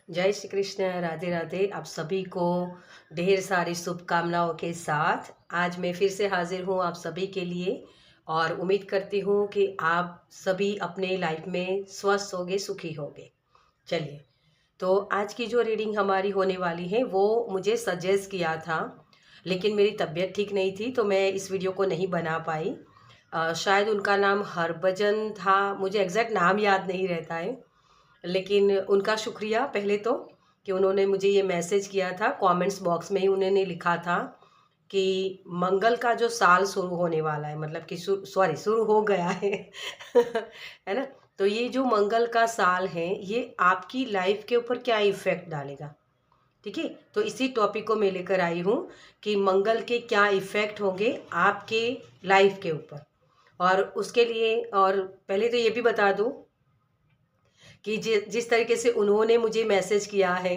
जय श्री कृष्ण। राधे राधे। आप सभी को ढेर सारी शुभकामनाओं के साथ आज मैं फिर से हाजिर हूँ आप सभी के लिए। और उम्मीद करती हूँ कि आप सभी अपने लाइफ में स्वस्थ होंगे, सुखी होंगे। चलिए, तो आज की जो रीडिंग हमारी होने वाली है वो मुझे सजेस्ट किया था, लेकिन मेरी तबीयत ठीक नहीं थी तो मैं इस वीडियो को नहीं बना पाई। शायद उनका नाम हरभजन था, मुझे एग्जैक्ट नाम याद नहीं रहता है। लेकिन उनका शुक्रिया पहले तो कि उन्होंने मुझे ये मैसेज किया था। कमेंट्स बॉक्स में ही उन्होंने लिखा था कि मंगल का जो साल शुरू होने वाला है, मतलब कि सॉरी शुरू हो गया है है ना। तो ये जो मंगल का साल है ये आपकी लाइफ के ऊपर क्या इफेक्ट डालेगा, ठीक है। तो इसी टॉपिक को मैं लेकर आई हूँ कि मंगल के क्या इफेक्ट होंगे आपके लाइफ के ऊपर। और उसके लिए और पहले तो ये भी बता दूँ कि जिस तरीके से उन्होंने मुझे मैसेज किया है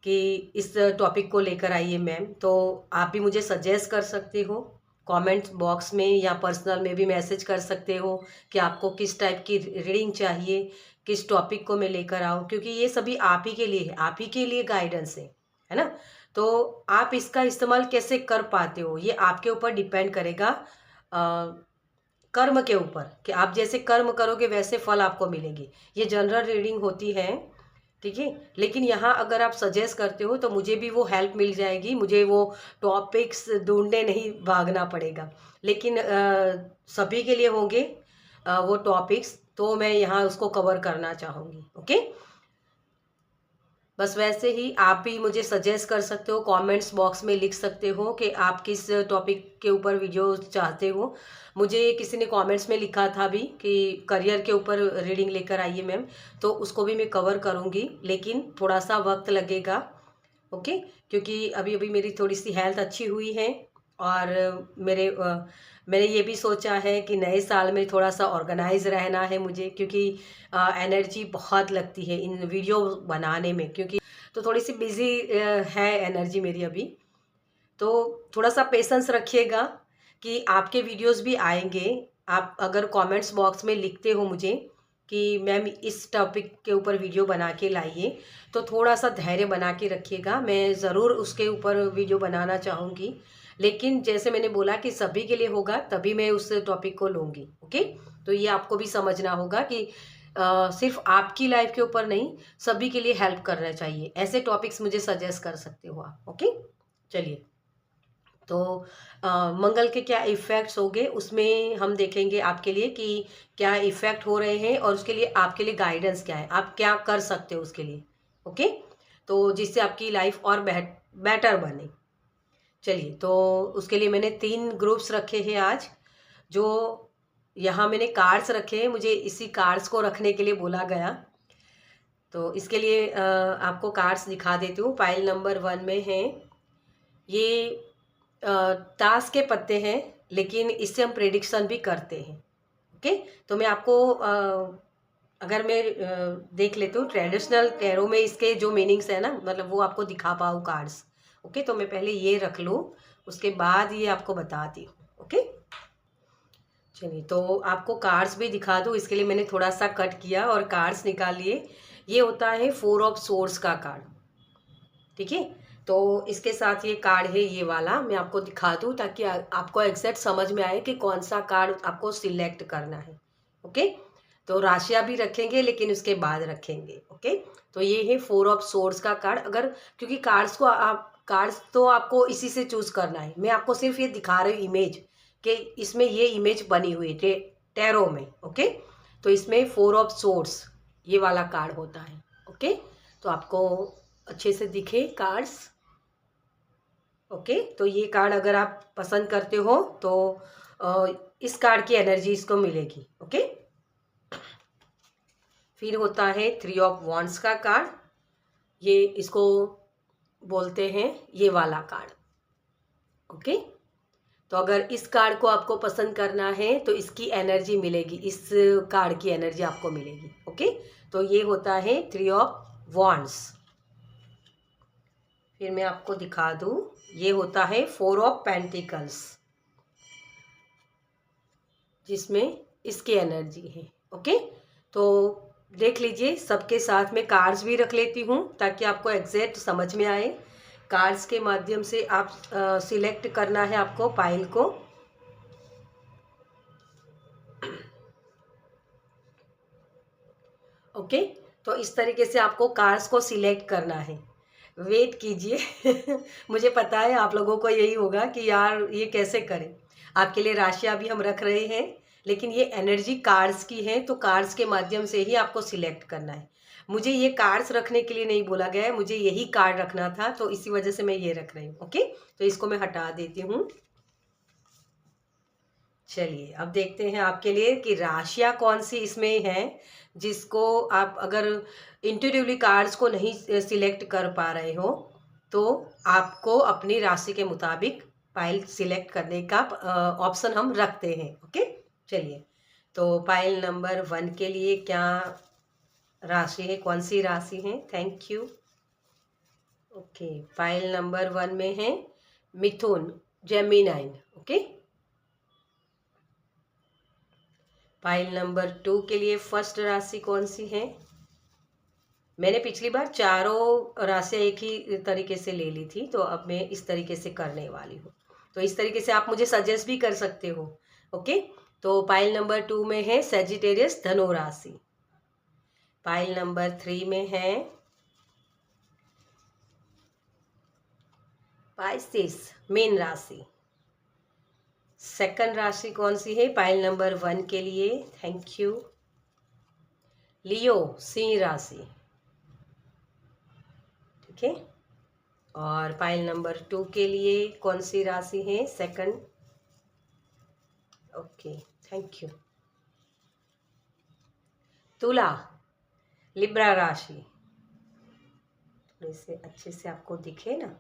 कि इस टॉपिक को लेकर आइए मैम, तो आप भी मुझे सजेस्ट कर सकते हो कमेंट बॉक्स में या पर्सनल में भी मैसेज कर सकते हो कि आपको किस टाइप की रीडिंग चाहिए, किस टॉपिक को मैं लेकर आऊँ, क्योंकि ये सभी आप ही के लिए है, आप ही के लिए गाइडेंस है ना। तो आप इसका इस्तेमाल कैसे कर पाते हो ये आपके ऊपर डिपेंड करेगा। कर्म के ऊपर कि आप जैसे कर्म करोगे वैसे फल आपको मिलेगी। ये जनरल रीडिंग होती है, ठीक है। लेकिन यहाँ अगर आप सजेस्ट करते हो तो मुझे भी वो हेल्प मिल जाएगी, मुझे वो टॉपिक्स ढूंढने नहीं भागना पड़ेगा। लेकिन सभी के लिए होंगे वो टॉपिक्स, तो मैं यहाँ उसको कवर करना चाहूँगी। ओके, बस वैसे ही आप भी मुझे सजेस्ट कर सकते हो, कमेंट्स बॉक्स में लिख सकते हो कि आप किस टॉपिक के ऊपर वीडियो चाहते हो। मुझे किसी ने कमेंट्स में लिखा था भी कि करियर के ऊपर रीडिंग लेकर आइए मैम, तो उसको भी मैं कवर करूँगी, लेकिन थोड़ा सा वक्त लगेगा। ओके, क्योंकि अभी अभी मेरी थोड़ी सी हेल्थ अच्छी हुई है। और मैंने ये भी सोचा है कि नए साल में थोड़ा सा ऑर्गेनाइज रहना है मुझे, क्योंकि एनर्जी बहुत लगती है इन वीडियो बनाने में, क्योंकि तो थोड़ी सी बिजी है एनर्जी मेरी अभी। तो थोड़ा सा पेशेंस रखिएगा कि आपके वीडियोस भी आएंगे। आप अगर कमेंट्स बॉक्स में लिखते हो मुझे कि मैम इस टॉपिक के ऊपर वीडियो बना के लाइए, तो थोड़ा सा धैर्य बना के रखिएगा, मैं ज़रूर उसके ऊपर वीडियो बनाना चाहूँगी। लेकिन जैसे मैंने बोला कि सभी के लिए होगा तभी मैं उस टॉपिक को लूँगी। ओके, तो ये आपको भी समझना होगा कि सिर्फ आपकी लाइफ के ऊपर नहीं, सभी के लिए हेल्प करना चाहिए। ऐसे टॉपिक्स मुझे सजेस्ट कर सकते हो आप। ओके, चलिए, तो मंगल के क्या इफ़ेक्ट्स होंगे उसमें हम देखेंगे आपके लिए कि क्या इफ़ेक्ट हो रहे हैं और उसके लिए आपके लिए गाइडेंस क्या है, आप क्या कर सकते हो उसके लिए। ओके, तो जिससे आपकी लाइफ और बेटर बने। चलिए, तो उसके लिए मैंने 3 ग्रुप्स रखे हैं आज। जो यहाँ मैंने कार्ड्स रखे हैं, मुझे इसी कार्ड्स को रखने के लिए बोला गया। तो इसके लिए आपको कार्ड्स दिखा देती हूँ। पाइल नंबर 1 में है ये ताश के पत्ते हैं, लेकिन इससे हम प्रेडिक्शन भी करते हैं। ओके, तो मैं आपको अगर मैं देख लेती हूँ ट्रेडिशनल टैरो में इसके जो मीनिंग्स है ना, मतलब वो आपको दिखा पाऊँ कार्ड्स। ओके, तो मैं पहले ये रख लूँ, उसके बाद ये आपको बताती हूँ। ओके, चलिए, तो आपको कार्ड्स भी दिखा दूँ, इसके लिए मैंने थोड़ा सा कट किया और कार्ड्स निकालिए। ये होता है 4 ऑफ सोर्ड्स का कार्ड, ठीक है। तो इसके साथ ये कार्ड है, ये वाला मैं आपको दिखा दूं ताकि आपको एग्जैक्ट समझ में आए कि कौन सा कार्ड आपको सिलेक्ट करना है। ओके, तो राशियां भी रखेंगे लेकिन उसके बाद रखेंगे। ओके, तो ये है 4 ऑफ सोर्ड्स का कार्ड। अगर क्योंकि कार्ड्स तो आपको इसी से चूज करना है, मैं आपको सिर्फ ये दिखा रही हूँ इमेज कि इसमें ये इमेज बनी हुई है टैरो में। ओके, तो इसमें 4 ऑफ सोर्ड्स ये वाला कार्ड होता है। ओके, तो आपको अच्छे से दिखे कार्ड्स। ओके, तो ये कार्ड अगर आप पसंद करते हो तो इस कार्ड की एनर्जी इसको मिलेगी। ओके, फिर होता है 3 ऑफ वॉन्ड्स का कार्ड, ये इसको बोलते हैं ये वाला कार्ड। ओके, तो अगर इस कार्ड को आपको पसंद करना है तो इसकी एनर्जी मिलेगी, इस कार्ड की एनर्जी आपको मिलेगी। ओके, तो ये होता है 3 ऑफ वॉन्ड्स। फिर मैं आपको दिखा दूं, ये होता है 4 ऑफ पेंटिकल्स, जिसमें इसकी एनर्जी है। ओके, तो देख लीजिए, सबके साथ में कार्ड्स भी रख लेती हूँ ताकि आपको एग्जैक्ट समझ में आए। कार्ड्स के माध्यम से आप सिलेक्ट करना है आपको पाइल को। ओके, तो इस तरीके से आपको कार्ड्स को सिलेक्ट करना है। वेट कीजिए मुझे पता है आप लोगों को यही होगा कि यार ये कैसे करें। आपके लिए राशियाँ भी हम रख रहे हैं, लेकिन ये एनर्जी कार्ड्स की है, तो कार्ड्स के माध्यम से ही आपको सिलेक्ट करना है। मुझे ये कार्ड्स रखने के लिए नहीं बोला गया है, मुझे यही कार्ड रखना था, तो इसी वजह से मैं ये रख रही हूँ। ओके, तो इसको मैं हटा देती हूँ। चलिए अब देखते हैं आपके लिए कि राशियाँ कौन सी इसमें हैं, जिसको आप अगर इंट्यूटिवली कार्ड्स को नहीं सिलेक्ट कर पा रहे हो तो आपको अपनी राशि के मुताबिक पाइल सिलेक्ट करने का ऑप्शन हम रखते हैं। ओके, चलिए तो पाइल नंबर 1 के लिए क्या राशि है, कौन सी राशि है? Thank you. Okay, pile number 1 में है मिथुन, जेमिनाइन। ओके, पाइल नंबर 2 के लिए फर्स्ट राशि कौन सी है? मैंने पिछली बार चारों राशियाँ एक ही तरीके से ले ली थी, तो अब मैं इस तरीके से करने वाली हूँ। तो इस तरीके से आप मुझे सजेस्ट भी कर सकते हो। ओके, तो पाइल नंबर 2 में है सेजिटेरियस, धनु राशि। पाइल नंबर 3 में है पाइसेस, मीन राशि। सेकंड राशि कौन सी है पाइल नंबर 1 के लिए? Thank you. लियो, सिंह राशि। ठीक है, और पाइल नंबर 2 के लिए कौन सी राशि है सेकंड? Okay, thank you. तुला, लिब्रा राशि। थोड़े से अच्छे से आपको दिखे ना।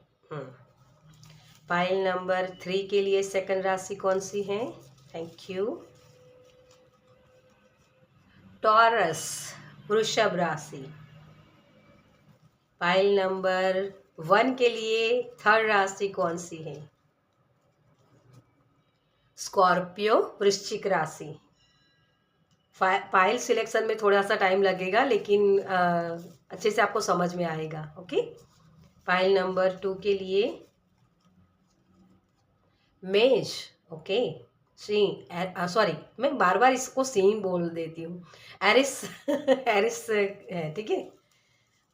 पाइल नंबर 3 के लिए सेकंड राशि कौन सी है? Thank you. टॉरस, वृषभ राशि। पाइल नंबर 1 के लिए थर्ड राशि कौन सी है? स्कॉर्पियो, वृश्चिक राशि। पाइल सिलेक्शन में थोड़ा सा टाइम लगेगा, लेकिन अच्छे से आपको समझ में आएगा। ओके, पाइल नंबर 2 के लिए मेष। ओके, सिंह, सॉरी मैं बार बार इसको सिंह बोल देती हूँ, एरिस एरिस है। ठीक है,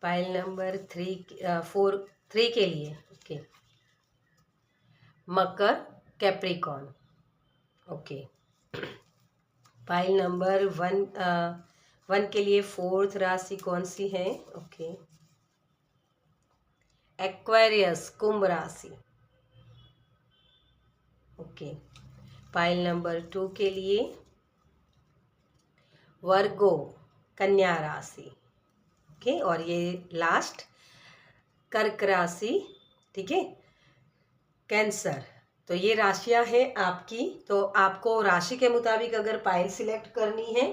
पाइल नंबर 3 के लिए ओके, मकर, कैप्रिकॉर्न। ओके, पाइल नंबर 1 के लिए फोर्थ राशि कौन सी है? ओके, एक्वेरियस, कुंभ राशि। ओके, पाइल नंबर 2 के लिए वर्गो, कन्या राशि। ओके, और ये लास्ट कर्क राशि। ठीक है, कैंसर। तो ये राशियां हैं आपकी। तो आपको राशि के मुताबिक अगर पाइल सिलेक्ट करनी है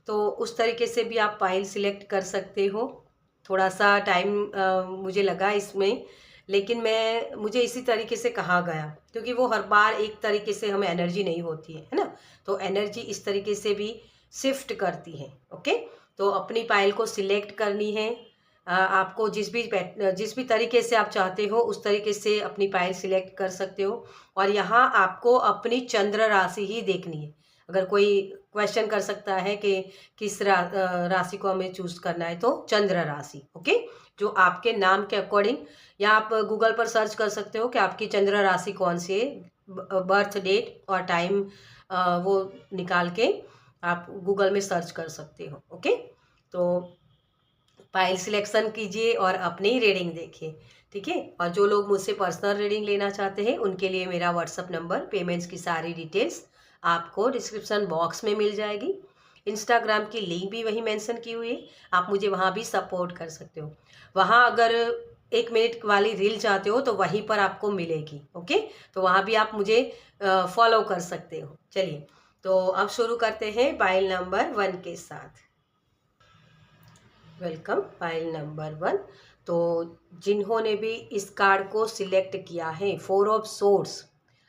तो उस तरीके से भी आप पाइल सिलेक्ट कर सकते हो। थोड़ा सा टाइम मुझे लगा इसमें, लेकिन मुझे इसी तरीके से कहा गया, क्योंकि वो हर बार एक तरीके से हमें एनर्जी नहीं होती है ना, तो एनर्जी इस तरीके से भी शिफ्ट करती है। ओके, तो अपनी पाइल को सिलेक्ट करनी है। आपको जिस भी तरीके से आप चाहते हो उस तरीके से अपनी पाइल सिलेक्ट कर सकते हो। और यहाँ आपको अपनी चंद्र राशि ही देखनी है। अगर कोई क्वेश्चन कर सकता है कि किस राशि को हमें चूज करना है, तो चंद्र राशि। ओके, जो आपके नाम के अकॉर्डिंग, या आप गूगल पर सर्च कर सकते हो कि आपकी चंद्र राशि कौन सी है, बर्थ डेट और टाइम वो निकाल के आप गूगल में सर्च कर सकते हो। ओके, तो पाइल सिलेक्शन कीजिए और अपनी रीडिंग देखिए। ठीक है, और जो लोग मुझसे पर्सनल रीडिंग लेना चाहते हैं उनके लिए मेरा व्हाट्सअप नंबर, पेमेंट्स की सारी डिटेल्स आपको डिस्क्रिप्शन बॉक्स में मिल जाएगी। इंस्टाग्राम की लिंक भी वहीं मेंशन की हुई है, आप मुझे वहाँ भी सपोर्ट कर सकते हो। वहाँ अगर 1 मिनट वाली रील चाहते हो तो वहीं पर आपको मिलेगी। ओके, तो वहाँ भी आप मुझे फॉलो कर सकते हो। चलिए, तो अब शुरू करते हैं पाइल नंबर 1 के साथ। Welcome, pile number 1। तो जिन्होंने भी इस कार्ड को सिलेक्ट किया है, 4 ऑफ सोर्ड्स,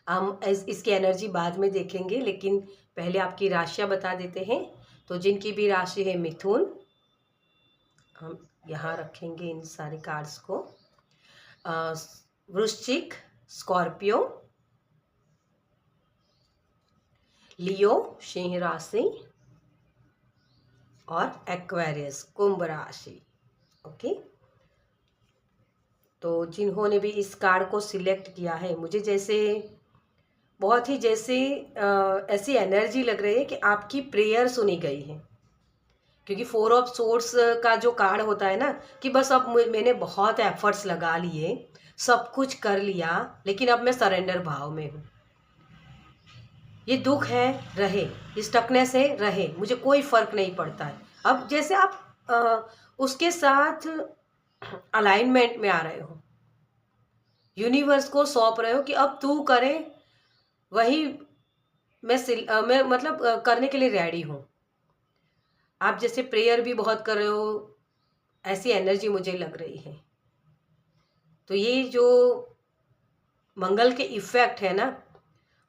हम इसकी एनर्जी बाद में देखेंगे, लेकिन पहले आपकी राशियां बता देते हैं। तो जिनकी भी राशि है मिथुन, हम यहाँ रखेंगे इन सारे कार्ड्स को। वृश्चिक, स्कॉर्पियो, लियो सिंह राशि और एक्वेरियस कुंभ राशि। ओके, तो जिन्होंने भी इस कार्ड को सिलेक्ट किया है, मुझे जैसे बहुत ही जैसे ऐसी एनर्जी लग रही है कि आपकी प्रेयर सुनी गई है, क्योंकि 4 ऑफ सोर्ड्स का जो कार्ड होता है ना कि बस अब मैंने बहुत एफर्ट्स लगा लिए, सब कुछ कर लिया, लेकिन अब मैं सरेंडर भाव में हूँ। ये दुख है रहे, स्टकनेस है रहे, मुझे कोई फर्क नहीं पड़ता है। अब जैसे आप उसके साथ अलाइनमेंट में आ रहे हो, यूनिवर्स को सौंप रहे हो कि अब तू करे, वही मैं मतलब करने के लिए रेडी हूँ। आप जैसे प्रेयर भी बहुत कर रहे हो, ऐसी एनर्जी मुझे लग रही है। तो ये जो मंगल के इफेक्ट है ना,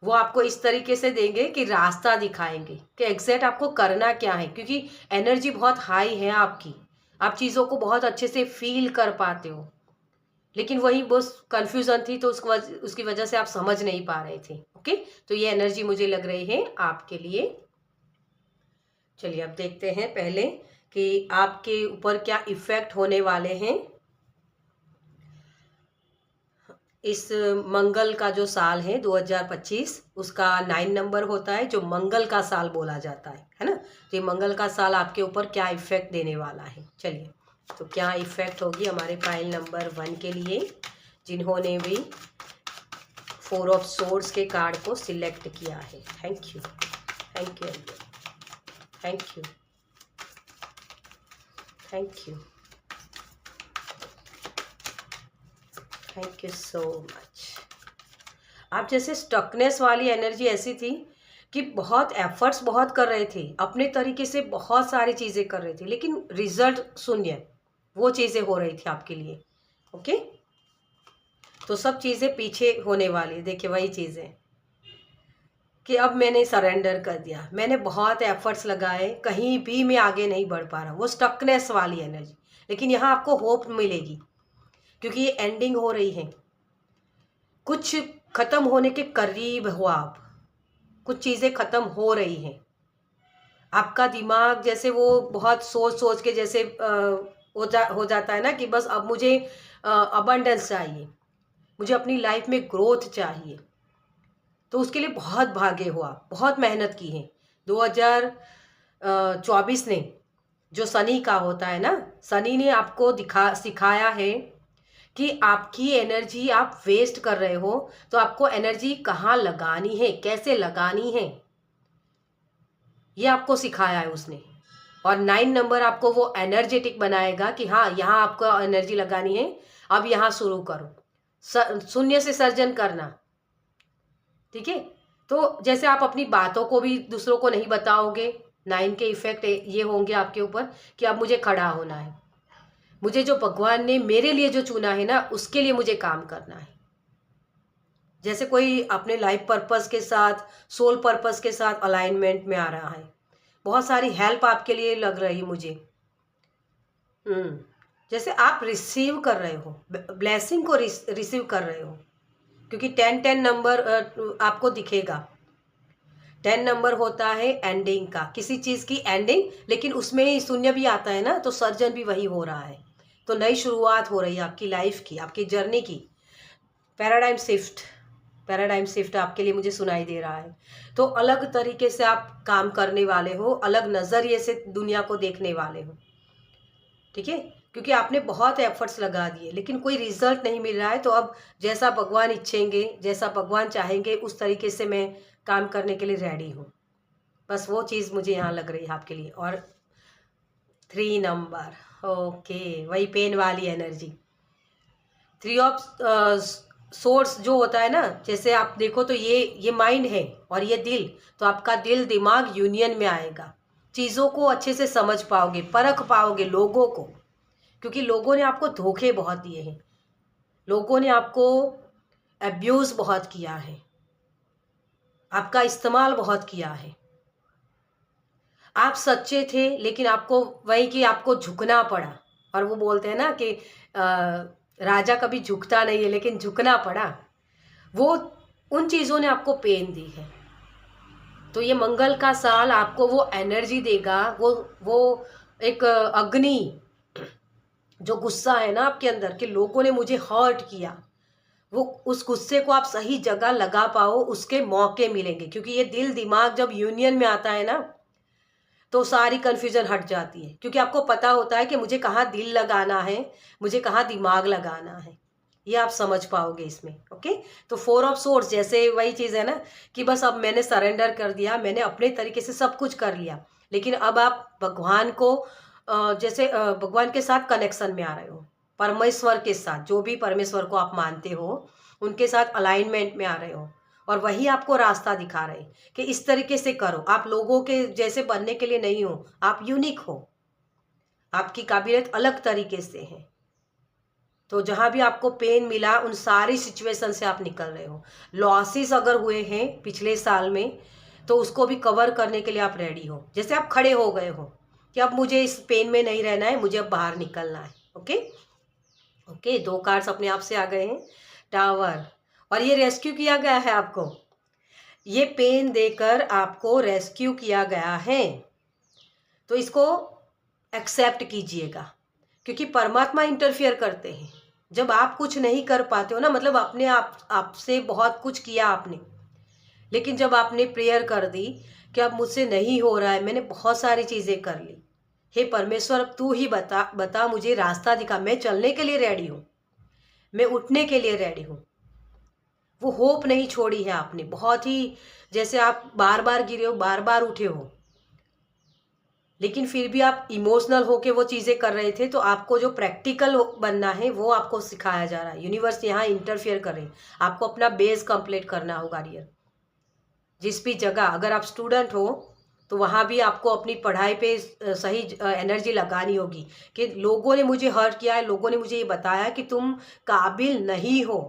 वो आपको इस तरीके से देंगे कि रास्ता दिखाएंगे कि एग्जैक्ट आपको करना क्या है, क्योंकि एनर्जी बहुत हाई है आपकी, आप चीज़ों को बहुत अच्छे से फील कर पाते हो, लेकिन वही बस कंफ्यूजन थी, तो उसकी वजह से आप समझ नहीं पा रहे थे। ओके, तो ये एनर्जी मुझे लग रही है आपके लिए। चलिए अब देखते हैं पहले कि आपके ऊपर क्या इफेक्ट होने वाले हैं इस मंगल का जो साल है 2025, उसका 9 नंबर होता है, जो मंगल का साल बोला जाता है ना। तो ये मंगल का साल आपके ऊपर क्या इफेक्ट देने वाला है। चलिए, तो क्या इफेक्ट होगी हमारे पाइल नंबर 1 के लिए, जिन्होंने भी 4 ऑफ सोर्ड्स के कार्ड को सिलेक्ट किया है। Thank you, thank you, thank you, thank you, thank you so much. आप जैसे स्टकनेस वाली एनर्जी ऐसी थी कि बहुत एफर्ट्स बहुत कर रहे थे, अपने तरीके से बहुत सारी चीज़ें कर रहे थे, लेकिन रिजल्ट शून्य, वो चीज़ें हो रही थी आपके लिए। ओके, तो सब चीज़ें पीछे होने वाली। देखिए वही चीज़ें कि अब मैंने सरेंडर कर दिया, मैंने बहुत एफर्ट्स लगाए, कहीं भी मैं आगे नहीं बढ़ पा रहा, वो स्टकनेस वाली एनर्जी। लेकिन यहाँ आपको होप मिलेगी, क्योंकि ये एंडिंग हो रही है, कुछ ख़त्म होने के करीब हो आप, कुछ चीज़ें ख़त्म हो रही हैं। आपका दिमाग जैसे वो बहुत सोच सोच के जैसे हो जाता है ना कि बस अब मुझे अबंडेंस चाहिए, मुझे अपनी लाइफ में ग्रोथ चाहिए, तो उसके लिए बहुत भागे हो आप, बहुत मेहनत की है। 2024 ने जो शनि का होता है ना, शनि ने आपको सिखाया है कि आपकी एनर्जी आप वेस्ट कर रहे हो, तो आपको एनर्जी कहाँ लगानी है, कैसे लगानी है, ये आपको सिखाया है उसने। और 9 नंबर आपको वो एनर्जेटिक बनाएगा कि हाँ, यहाँ आपको एनर्जी लगानी है, अब यहाँ शुरू करो, शून्य से सर्जन करना। ठीक है, तो जैसे आप अपनी बातों को भी दूसरों को नहीं बताओगे, 9 के इफेक्ट ये होंगे आपके ऊपर कि अब मुझे खड़ा होना है, मुझे जो भगवान ने मेरे लिए जो चुना है ना, उसके लिए मुझे काम करना है। जैसे कोई अपने लाइफ पर्पस के साथ, सोल पर्पस के साथ अलाइनमेंट में आ रहा है, बहुत सारी हेल्प आपके लिए लग रही मुझे। जैसे आप रिसीव कर रहे हो, ब्लेसिंग को रिसीव कर रहे हो, क्योंकि 10 नंबर आपको दिखेगा। 10 नंबर होता है एंडिंग का, किसी चीज़ की एंडिंग, लेकिन उसमें ही शून्य भी आता है ना, तो सर्जन भी वही हो रहा है। तो नई शुरुआत हो रही है आपकी लाइफ की, आपकी जर्नी की। पैराडाइम शिफ्ट, पैराडाइम शिफ्ट आपके लिए मुझे सुनाई दे रहा है। तो अलग तरीके से आप काम करने वाले हो, अलग नज़रिए से दुनिया को देखने वाले हो। ठीक है, क्योंकि आपने बहुत एफर्ट्स लगा दिए, लेकिन कोई रिजल्ट नहीं मिल रहा है, तो अब जैसा भगवान इच्छेंगे, जैसा भगवान चाहेंगे, उस तरीके से मैं काम करने के लिए रेडी हूँ। बस वो चीज़ मुझे यहाँ लग रही है आपके लिए। और 3 नंबर, ओके, वही पेन वाली एनर्जी। 3 ऑफ सोर्स जो होता है ना, जैसे आप देखो तो ये माइंड है और ये दिल, तो आपका दिल दिमाग यूनियन में आएगा, चीज़ों को अच्छे से समझ पाओगे, परख पाओगे लोगों को, क्योंकि लोगों ने आपको धोखे बहुत दिए हैं, लोगों ने आपको अब्यूज़ बहुत किया है, आपका इस्तेमाल बहुत किया है। आप सच्चे थे, लेकिन आपको वही कि आपको झुकना पड़ा, और वो बोलते हैं ना कि राजा कभी झुकता नहीं है, लेकिन झुकना पड़ा। वो उन चीज़ों ने आपको पेन दी है। तो ये मंगल का साल आपको वो एनर्जी देगा, वो एक अग्नि, जो गुस्सा है ना आपके अंदर कि लोगों ने मुझे हर्ट किया, वो उस गुस्से को आप सही जगह लगा पाओ, उसके मौके मिलेंगे। क्योंकि ये दिल दिमाग जब यूनियन में आता है ना, तो सारी कन्फ्यूजन हट जाती है। क्योंकि आपको पता होता है कि मुझे कहाँ दिल लगाना है, मुझे कहाँ दिमाग लगाना है। ये आप समझ पाओगे इसमें। ओके, तो 4 ऑफ सोर्स जैसे वही चीज़ है ना कि बस अब मैंने सरेंडर कर दिया, मैंने अपने तरीके से सब कुछ कर लिया। लेकिन अब आप भगवान को जैसे भगवान के साथ कनेक्शन में आ रहे हो, परमेश्वर के साथ, जो भी परमेश्वर को आप मानते हो उनके साथ अलाइनमेंट में आ रहे हो। और वही आपको रास्ता दिखा रहे हैं कि इस तरीके से करो। आप लोगों के जैसे बनने के लिए नहीं हो, आप यूनिक हो, आपकी काबिलियत अलग तरीके से है। तो जहाँ भी आपको पेन मिला उन सारी सिचुएशन से आप निकल रहे हो। लॉसेस अगर हुए हैं पिछले साल में, तो उसको भी कवर करने के लिए आप रेडी हो। जैसे आप खड़े हो गए हो कि अब मुझे इस पेन में नहीं रहना है, मुझे अब बाहर निकलना है। ओके ओके, 2 कार्ड्स अपने आप से आ गए हैं, टावर, और ये रेस्क्यू किया गया है आपको। ये पेन देकर आपको रेस्क्यू किया गया है, तो इसको एक्सेप्ट कीजिएगा। क्योंकि परमात्मा इंटरफियर करते हैं जब आप कुछ नहीं कर पाते हो ना, मतलब अपने आपसे बहुत कुछ किया आपने, लेकिन जब आपने प्रेयर कर दी कि अब मुझसे नहीं हो रहा है, मैंने बहुत सारी चीज़ें कर ली, हे परमेश्वर अब तू ही बता बता, मुझे रास्ता दिखा, मैं चलने के लिए रेडी हूँ, मैं उठने के लिए रेडी हूँ। वो होप नहीं छोड़ी है आपने, बहुत ही, जैसे आप बार बार गिरे हो, बार बार उठे हो, लेकिन फिर भी आप इमोशनल होके वो चीज़ें कर रहे थे। तो आपको जो प्रैक्टिकल बनना है वो आपको सिखाया जा रहा है। यूनिवर्स यहाँ इंटरफियर करे, आपको अपना बेस कंप्लीट करना होगा रियल। जिस भी जगह अगर आप स्टूडेंट हो तो वहाँ भी आपको अपनी पढ़ाई पे सही एनर्जी लगानी होगी कि लोगों ने मुझे हर्ट किया है, लोगों ने मुझे ये बताया कि तुम काबिल नहीं हो।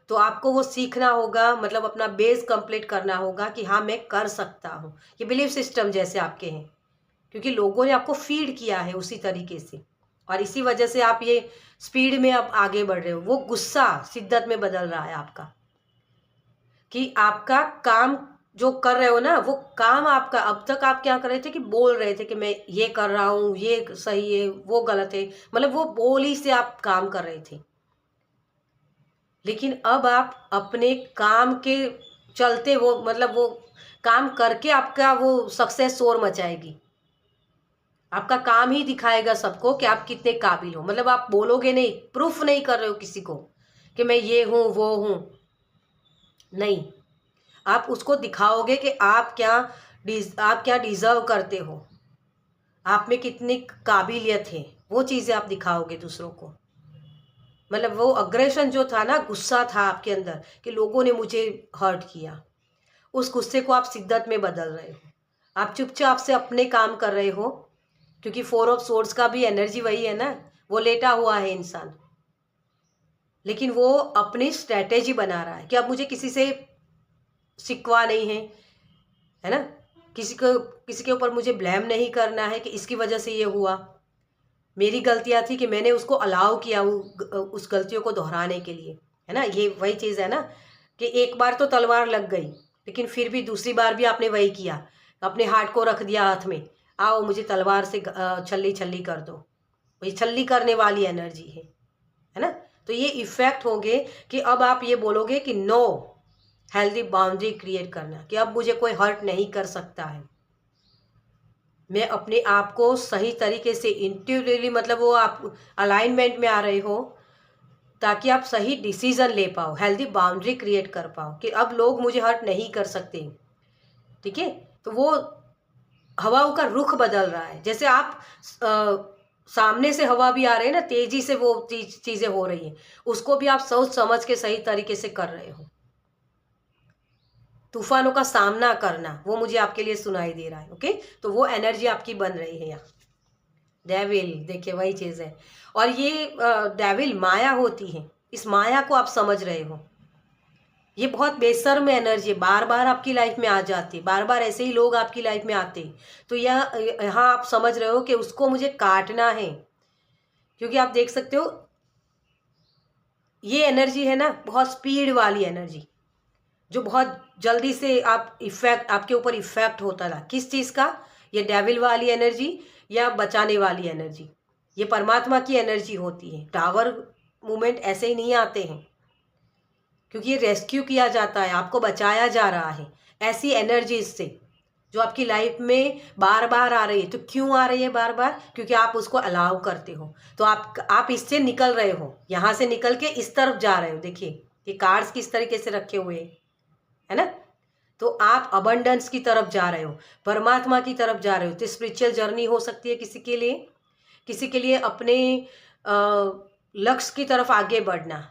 तो आपको वो सीखना होगा, मतलब अपना बेस कंप्लीट करना होगा कि हाँ मैं कर सकता हूँ। ये बिलीफ सिस्टम जैसे आपके हैं, क्योंकि लोगों ने आपको फीड किया है उसी तरीके से, और इसी वजह से आप ये स्पीड में अब आगे बढ़ रहे हो। वो गुस्सा शिद्दत में बदल रहा है आपका, कि आपका काम जो कर रहे हो ना, वो काम आपका, अब तक आप क्या कर रहे थे कि बोल रहे थे कि मैं ये कर रहा हूँ, ये सही है, वो गलत है, मतलब वो बोल ही से आप काम कर रहे थे। लेकिन अब आप अपने काम के चलते, वो मतलब वो काम करके आपका वो सक्सेस शोर मचाएगी। आपका काम ही दिखाएगा सबको कि आप कितने काबिल हो। मतलब आप बोलोगे नहीं, प्रूफ नहीं कर रहे हो किसी को कि मैं ये हूँ वो हूँ, नहीं, आप उसको दिखाओगे कि आप क्या डिजर्व करते हो, आप में कितनी काबिलियत है, वो चीज़ें आप दिखाओगे दूसरों को। मतलब वो अग्रेशन जो था ना, गुस्सा था आपके अंदर कि लोगों ने मुझे हर्ट किया, उस गुस्से को आप शिद्दत में बदल रहे हो। आप चुपचाप से अपने काम कर रहे हो, क्योंकि 4 ऑफ सोर्ड्स का भी एनर्जी वही है ना, वो लेटा हुआ है इंसान, लेकिन वो अपनी स्ट्रैटेजी बना रहा है कि अब मुझे किसी से शिकवा नहीं है ना, किसी के ऊपर मुझे ब्लेम नहीं करना है कि इसकी वजह से ये हुआ, मेरी गलतियां थी कि मैंने उसको अलाउ किया उस गलतियों को दोहराने के लिए, है ना। ये वही चीज़ है ना कि एक बार तो तलवार लग गई, लेकिन फिर भी दूसरी बार भी आपने वही किया, अपने हार्ट को रख दिया हाथ में, आओ मुझे तलवार से छल्ली छल्ली कर दो। वही छल्ली करने वाली एनर्जी है ना। तो ये इफेक्ट होंगे कि अब आप ये बोलोगे कि नो, हेल्दी बाउंड्री क्रिएट करना, कि अब मुझे कोई हर्ट नहीं कर सकता है। मैं अपने आप को सही तरीके से इंट्यूटिवली, मतलब वो आप अलाइनमेंट में आ रहे हो, ताकि आप सही डिसीजन ले पाओ, हेल्दी बाउंड्री क्रिएट कर पाओ कि अब लोग मुझे हर्ट नहीं कर सकते। ठीक है, तो वो हवाओं का रुख बदल रहा है। जैसे आप सामने से हवा भी आ रही है ना, तेजी से वो चीज़ें हो रही हैं, उसको भी आप सोच समझ के सही तरीके से कर रहे हो। तूफानों का सामना करना, वो मुझे आपके लिए सुनाई दे रहा है। ओके, तो वो एनर्जी आपकी बन रही है यहाँ। डेविल, देखिए वही चीज़ है। और ये डेविल माया होती है, इस माया को आप समझ रहे हो। ये बहुत बेशर्म एनर्जी बार बार आपकी लाइफ में आ जाती है, बार बार ऐसे ही लोग आपकी लाइफ में आते हैं। तो यहाँ आप समझ रहे हो कि उसको मुझे काटना है, क्योंकि आप देख सकते हो ये एनर्जी है ना, बहुत स्पीड वाली एनर्जी, जो बहुत जल्दी से आपके ऊपर इफेक्ट होता था। किस चीज़ का? ये डेविल वाली एनर्जी या बचाने वाली एनर्जी, ये परमात्मा की एनर्जी होती है। टावर मूवमेंट ऐसे ही नहीं आते हैं, क्योंकि ये रेस्क्यू किया जाता है, आपको बचाया जा रहा है ऐसी एनर्जी से जो आपकी लाइफ में बार बार आ रही है। तो क्यों आ रही है बार बार? क्योंकि आप उसको अलाउ करते हो। तो आप इससे निकल रहे हो, यहाँ से निकल के इस तरफ जा रहे हो। देखिए ये कार्ड्स किस तरीके से रखे हुए हैं, है ना। तो आप अबंडेंस की तरफ जा रहे हो, परमात्मा की तरफ जा रहे हो। तो स्पिरिचुअल जर्नी हो सकती है किसी के लिए अपने लक्ष्य की तरफ आगे बढ़ना,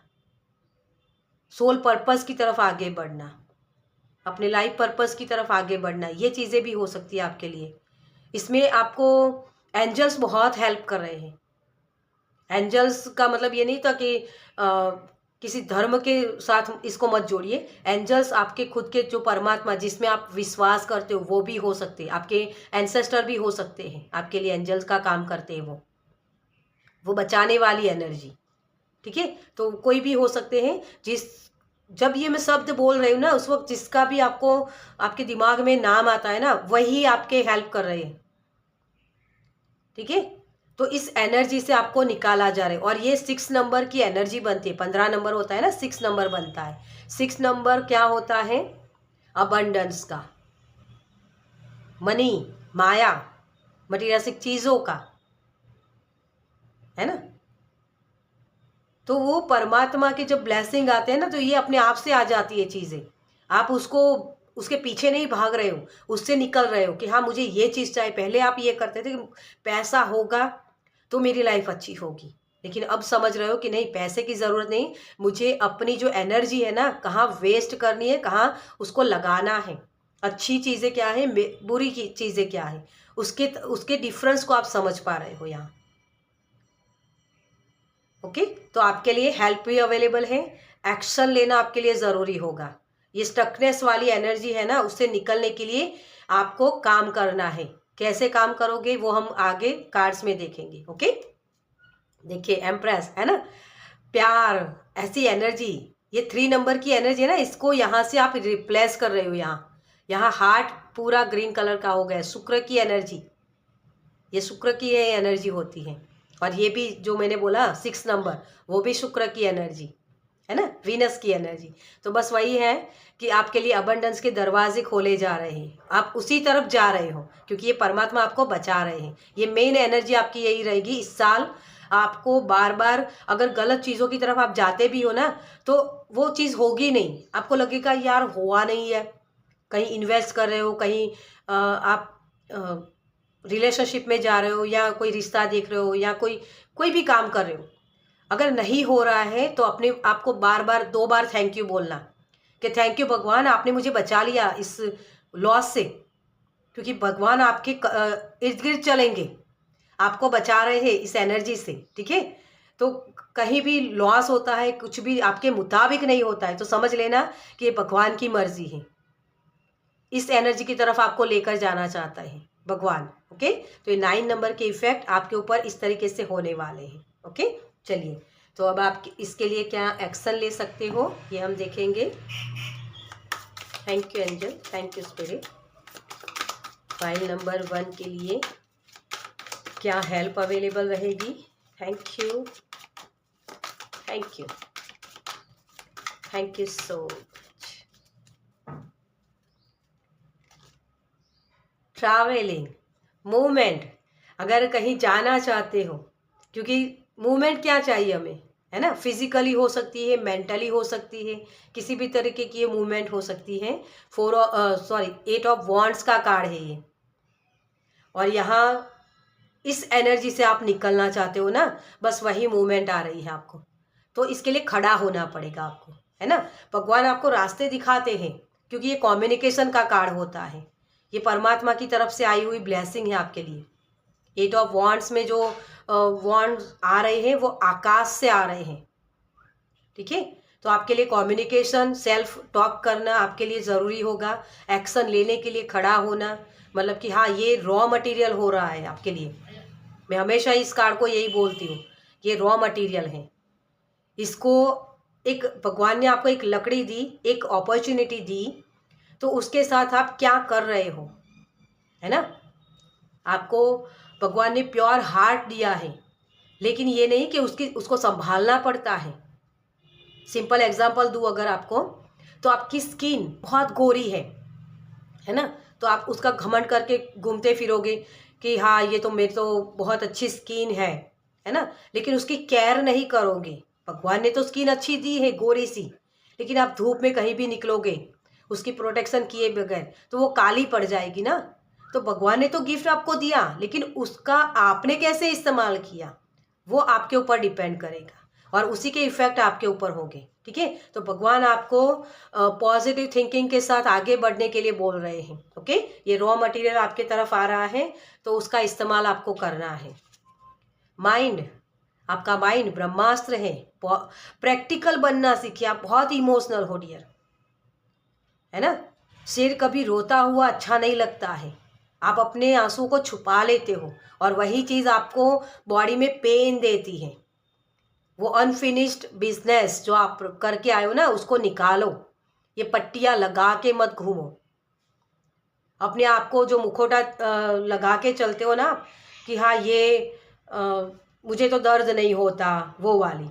सोल पर्पस की तरफ आगे बढ़ना, अपने लाइफ पर्पस की तरफ आगे बढ़ना, ये चीज़ें भी हो सकती है आपके लिए। इसमें आपको एंजल्स बहुत हेल्प कर रहे हैं। एंजल्स का मतलब ये नहीं था कि किसी धर्म के साथ इसको मत जोड़िए। एंजल्स आपके खुद के जो परमात्मा जिसमें आप विश्वास करते हो वो भी हो सकते हैं, आपके एंसेस्टर भी हो सकते हैं, आपके लिए एंजल्स का काम करते हैं वो बचाने वाली एनर्जी। ठीक है, तो कोई भी हो सकते हैं। जब ये मैं शब्द बोल रही हूँ ना, उस वक्त जिसका भी आपको आपके दिमाग में नाम आता है ना, वही आपके हेल्प कर रहे हैं। ठीक है, तो इस एनर्जी से आपको निकाला जा रहा है। और ये 6 नंबर की एनर्जी बनती है। 15 नंबर होता है ना, 6 नंबर बनता है। 6 नंबर क्या होता है? अबंडेंस का, मनी, माया, मटीरियलिस्टिक चीजों का, है ना। तो वो परमात्मा के जब ब्लेसिंग आते हैं ना, तो ये अपने आप से आ जाती है चीज़ें। आप उसके पीछे नहीं भाग रहे हो, उससे निकल रहे हो कि हाँ मुझे ये चीज़ चाहिए। पहले आप ये करते थे कि पैसा होगा तो मेरी लाइफ अच्छी होगी, लेकिन अब समझ रहे हो कि नहीं, पैसे की ज़रूरत नहीं, मुझे अपनी जो एनर्जी है ना, कहाँ वेस्ट करनी है, कहाँ उसको लगाना है। अच्छी चीज़ें क्या है, बुरी चीज़ें क्या है, उसके डिफरेंस को आप समझ पा रहे हो यहाँ। ओके, तो आपके लिए हेल्प भी अवेलेबल है। एक्शन लेना आपके लिए ज़रूरी होगा। ये स्टकनेस वाली एनर्जी है ना, उससे निकलने के लिए आपको काम करना है। कैसे काम करोगे वो हम आगे कार्ड्स में देखेंगे। ओके, देखिए एम्प्रेस है ना, प्यार, ऐसी एनर्जी, ये 3 नंबर की एनर्जी है ना, इसको यहाँ से आप रिप्लेस कर रहे हो। यहाँ हार्ट पूरा ग्रीन कलर का हो गया। शुक्र की एनर्जी, ये शुक्र की एनर्जी होती है। और ये भी जो मैंने बोला 6 नंबर, वो भी शुक्र की एनर्जी है ना, वीनस की एनर्जी। तो बस वही है कि आपके लिए अबंडेंस के दरवाजे खोले जा रहे हैं, आप उसी तरफ जा रहे हो, क्योंकि ये परमात्मा आपको बचा रहे हैं। ये मेन एनर्जी आपकी यही रहेगी इस साल। आपको बार बार अगर गलत चीज़ों की तरफ आप जाते भी हो ना, तो वो चीज़ होगी नहीं। आपको लगेगा यार हुआ नहीं है, कहीं इन्वेस्ट कर रहे हो, कहीं आप रिलेशनशिप में जा रहे हो, या कोई रिश्ता देख रहे हो, या कोई भी काम कर रहे हो, अगर नहीं हो रहा है तो अपने आपको बार बार 2 बार थैंक यू बोलना कि थैंक यू भगवान, आपने मुझे बचा लिया इस लॉस से। क्योंकि भगवान आपके इर्द गिर्द चलेंगे, आपको बचा रहे हैं इस एनर्जी से। ठीक है, तो कहीं भी लॉस होता है, कुछ भी आपके मुताबिक नहीं होता है, तो समझ लेना कि ये भगवान की मर्जी है। इस एनर्जी की तरफ आपको लेकर जाना चाहता है भगवान। ओके, तो ये 9 नंबर के इफेक्ट आपके ऊपर इस तरीके से होने वाले हैं। ओके, चलिए, तो अब आप इसके लिए क्या एक्शन ले सकते हो ये हम देखेंगे। Thank you angel, thank you spirit. File number 1 के लिए क्या हेल्प अवेलेबल रहेगी? Thank you, thank you, thank you so much. Travelling, movement, अगर कहीं जाना चाहते हो, क्योंकि मूवमेंट क्या चाहिए हमें, है ना, फिजिकली हो सकती है, मेंटली हो सकती है, किसी भी तरीके की ये मूवमेंट हो सकती है। 8 ऑफ वॉन्ड्स का कार्ड है ये। और यहाँ इस एनर्जी से आप निकलना चाहते हो ना, बस वही मूवमेंट आ रही है आपको। तो इसके लिए खड़ा होना पड़ेगा आपको, है ना। भगवान आपको रास्ते दिखाते हैं, क्योंकि ये कम्युनिकेशन का कार्ड होता है। ये परमात्मा की तरफ से आई हुई ब्लेसिंग है आपके लिए। 8 ऑफ वॉन्ड्स में जो वॉन्ड्स आ रहे हैं वो आकाश से आ रहे हैं। ठीक है, तो आपके लिए कम्युनिकेशन, सेल्फ टॉक करना आपके लिए ज़रूरी होगा। एक्शन लेने के लिए खड़ा होना, मतलब कि हाँ ये रॉ मटेरियल हो रहा है आपके लिए। मैं हमेशा इस कार्ड को यही बोलती हूँ ये रॉ मटेरियल है। इसको एक भगवान ने आपको एक लकड़ी दी, एक अपॉर्चुनिटी दी, तो उसके साथ आप क्या कर रहे हो, है ना। आपको भगवान ने प्योर हार्ट दिया है, लेकिन ये नहीं कि उसको संभालना पड़ता है। सिंपल एग्जांपल दूँ अगर आपको, तो आपकी स्किन बहुत गोरी है ना, तो आप उसका घमंड करके घूमते फिरोगे कि हाँ ये तो मेरी तो बहुत अच्छी स्किन है ना, लेकिन उसकी केयर नहीं करोगे। भगवान ने तो स्किन अच्छी दी है गोरी सी, लेकिन आप धूप में कहीं भी निकलोगे उसकी प्रोटेक्शन किए बगैर तो वो काली पड़ जाएगी ना। तो भगवान ने तो गिफ्ट आपको दिया, लेकिन उसका आपने कैसे इस्तेमाल किया वो आपके ऊपर डिपेंड करेगा, और उसी के इफेक्ट आपके ऊपर होंगे। ठीक है, तो भगवान आपको पॉजिटिव थिंकिंग के साथ आगे बढ़ने के लिए बोल रहे हैं। ओके, ये रॉ मटेरियल आपके तरफ आ रहा है तो उसका इस्तेमाल आपको करना है। माइंड, आपका माइंड ब्रह्मास्त्र है। प्रैक्टिकल बनना सीखिए। आप बहुत इमोशनल हो डियर, है ना। शेर कभी रोता हुआ अच्छा नहीं लगता है। आप अपने आंसू को छुपा लेते हो और वही चीज़ आपको बॉडी में पेन देती है। वो अनफिनिश्ड बिजनेस जो आप करके आए हो ना, उसको निकालो। ये पट्टियाँ लगा के मत घूमो। अपने आप को जो मुखौटा लगा के चलते हो ना कि हाँ ये मुझे तो दर्द नहीं होता, वो वाली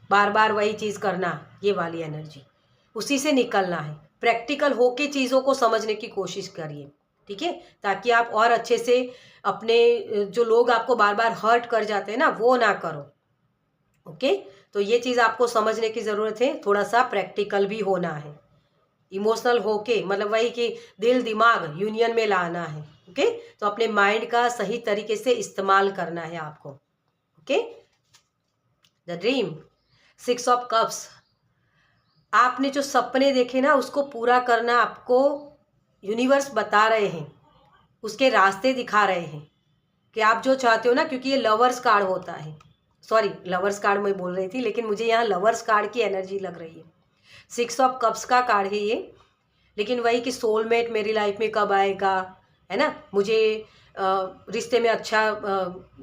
बार बार वही चीज़ करना, ये वाली एनर्जी, उसी से निकलना है। प्रैक्टिकल होके चीज़ों को समझने की कोशिश करिए। ठीक है, ताकि आप और अच्छे से अपने जो लोग आपको बार बार हर्ट कर जाते हैं ना, वो ना करो। ओके, तो ये चीज़ आपको समझने की ज़रूरत है। थोड़ा सा प्रैक्टिकल भी होना है। इमोशनल होके मतलब वही कि दिल दिमाग यूनियन में लाना है। ओके, तो अपने माइंड का सही तरीके से इस्तेमाल करना है आपको। Okay, the dream, 6 of cups, आपने जो सपने देखे ना उसको पूरा करना आपको यूनिवर्स बता रहे हैं, उसके रास्ते दिखा रहे हैं कि आप जो चाहते हो ना, क्योंकि ये लवर्स कार्ड होता है। सॉरी, लवर्स कार्ड मैं बोल रही थी, लेकिन मुझे यहाँ लवर्स कार्ड की एनर्जी लग रही है। 6 ऑफ कप्स का कार्ड है ये, लेकिन वही कि सोलमेट मेरी लाइफ में कब आएगा, है ना। मुझे रिश्ते में अच्छा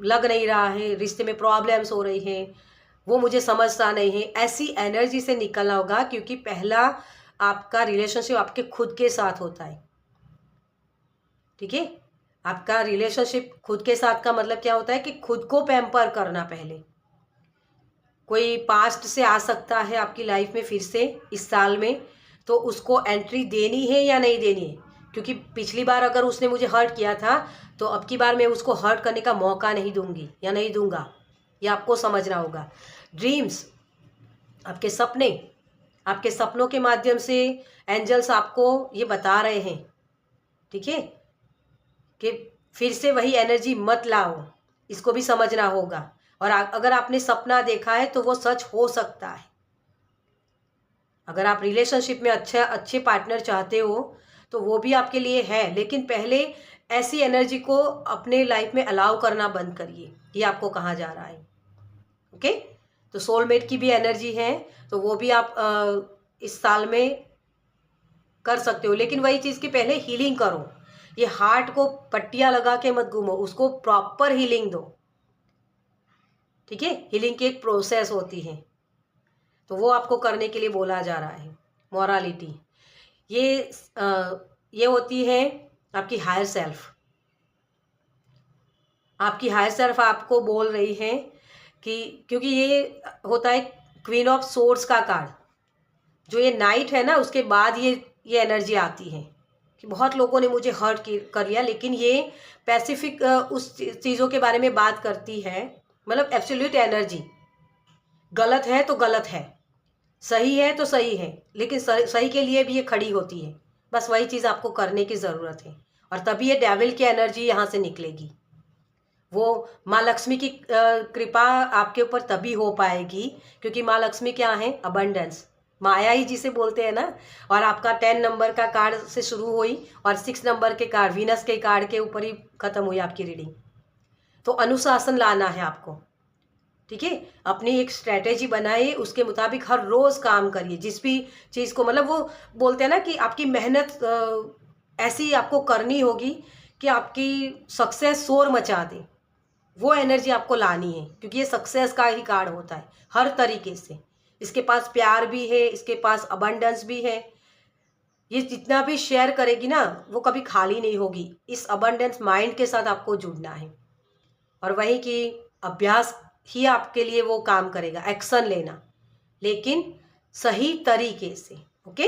लग नहीं रहा है, रिश्ते में प्रॉब्लम्स हो रही हैं, वो मुझे समझता नहीं है। ऐसी एनर्जी से निकलना होगा, क्योंकि पहला आपका रिलेशनशिप आपके खुद के साथ होता है। ठीक है, आपका रिलेशनशिप खुद के साथ का मतलब क्या होता है कि खुद को पैम्पर करना। पहले कोई पास्ट से आ सकता है आपकी लाइफ में फिर से इस साल में, तो उसको एंट्री देनी है या नहीं देनी है, क्योंकि पिछली बार अगर उसने मुझे हर्ट किया था तो अब की बार मैं उसको हर्ट करने का मौका नहीं दूंगी या नहीं दूंगा, ये आपको समझना होगा। ड्रीम्स, आपके सपने, आपके सपनों के माध्यम से एंजल्स आपको ये बता रहे हैं, ठीक है, कि फिर से वही एनर्जी मत लाओ, इसको भी समझना होगा। और अगर आपने सपना देखा है तो वो सच हो सकता है। अगर आप रिलेशनशिप में अच्छे पार्टनर चाहते हो तो वो भी आपके लिए है, लेकिन पहले ऐसी एनर्जी को अपने लाइफ में अलाउ करना बंद करिए, ये आपको कहा जा रहा है। ओके, तो सोलमेट की भी एनर्जी है, तो वो भी आप इस साल में कर सकते हो, लेकिन वही चीज़ की पहले हीलिंग करो। ये हार्ट को पट्टियाँ लगा के मत घूमो, उसको प्रॉपर हीलिंग दो। ठीक है, हीलिंग की एक प्रोसेस होती है, तो वो आपको करने के लिए बोला जा रहा है। मोरालिटी, ये होती है आपकी हायर सेल्फ। आपकी हायर सेल्फ आपको बोल रही है कि, क्योंकि ये होता है क्वीन ऑफ सोर्ड्स का कार्ड, जो ये नाइट है ना उसके बाद ये एनर्जी आती है कि बहुत लोगों ने मुझे हर्ट कर लिया, लेकिन ये पैसिफिक उस चीज़ों के बारे में बात करती है। मतलब एब्सोल्यूट एनर्जी, गलत है तो गलत है, सही है तो सही है, लेकिन सही के लिए भी ये खड़ी होती है। बस वही चीज़ आपको करने की ज़रूरत है, और तभी ये डेविल की एनर्जी यहाँ से निकलेगी। वो माँ लक्ष्मी की कृपा आपके ऊपर तभी हो पाएगी, क्योंकि माँ लक्ष्मी क्या है, अबंडेंस, माया ही जिसे बोलते हैं ना। और आपका 10 नंबर का कार्ड से शुरू हुई और 6 नंबर के कार्ड, वीनस के कार्ड के ऊपर ही खत्म हुई आपकी रीडिंग। तो अनुशासन लाना है आपको, ठीक है। अपनी एक स्ट्रैटेजी बनाइए, उसके मुताबिक हर रोज़ काम करिए। जिस भी चीज़ को, मतलब वो बोलते हैं ना कि आपकी मेहनत ऐसी आपको करनी होगी कि आपकी सक्सेस शोर मचा दे। वो एनर्जी आपको लानी है, क्योंकि ये सक्सेस का ही कार्ड होता है हर तरीके से। इसके पास प्यार भी है, इसके पास अबंडेंस भी है। ये जितना भी शेयर करेगी ना वो कभी खाली नहीं होगी। इस अबंडेंस माइंड के साथ आपको जुड़ना है, और वही कि अभ्यास ही आपके लिए वो काम करेगा, एक्शन लेना, लेकिन सही तरीके से। ओके,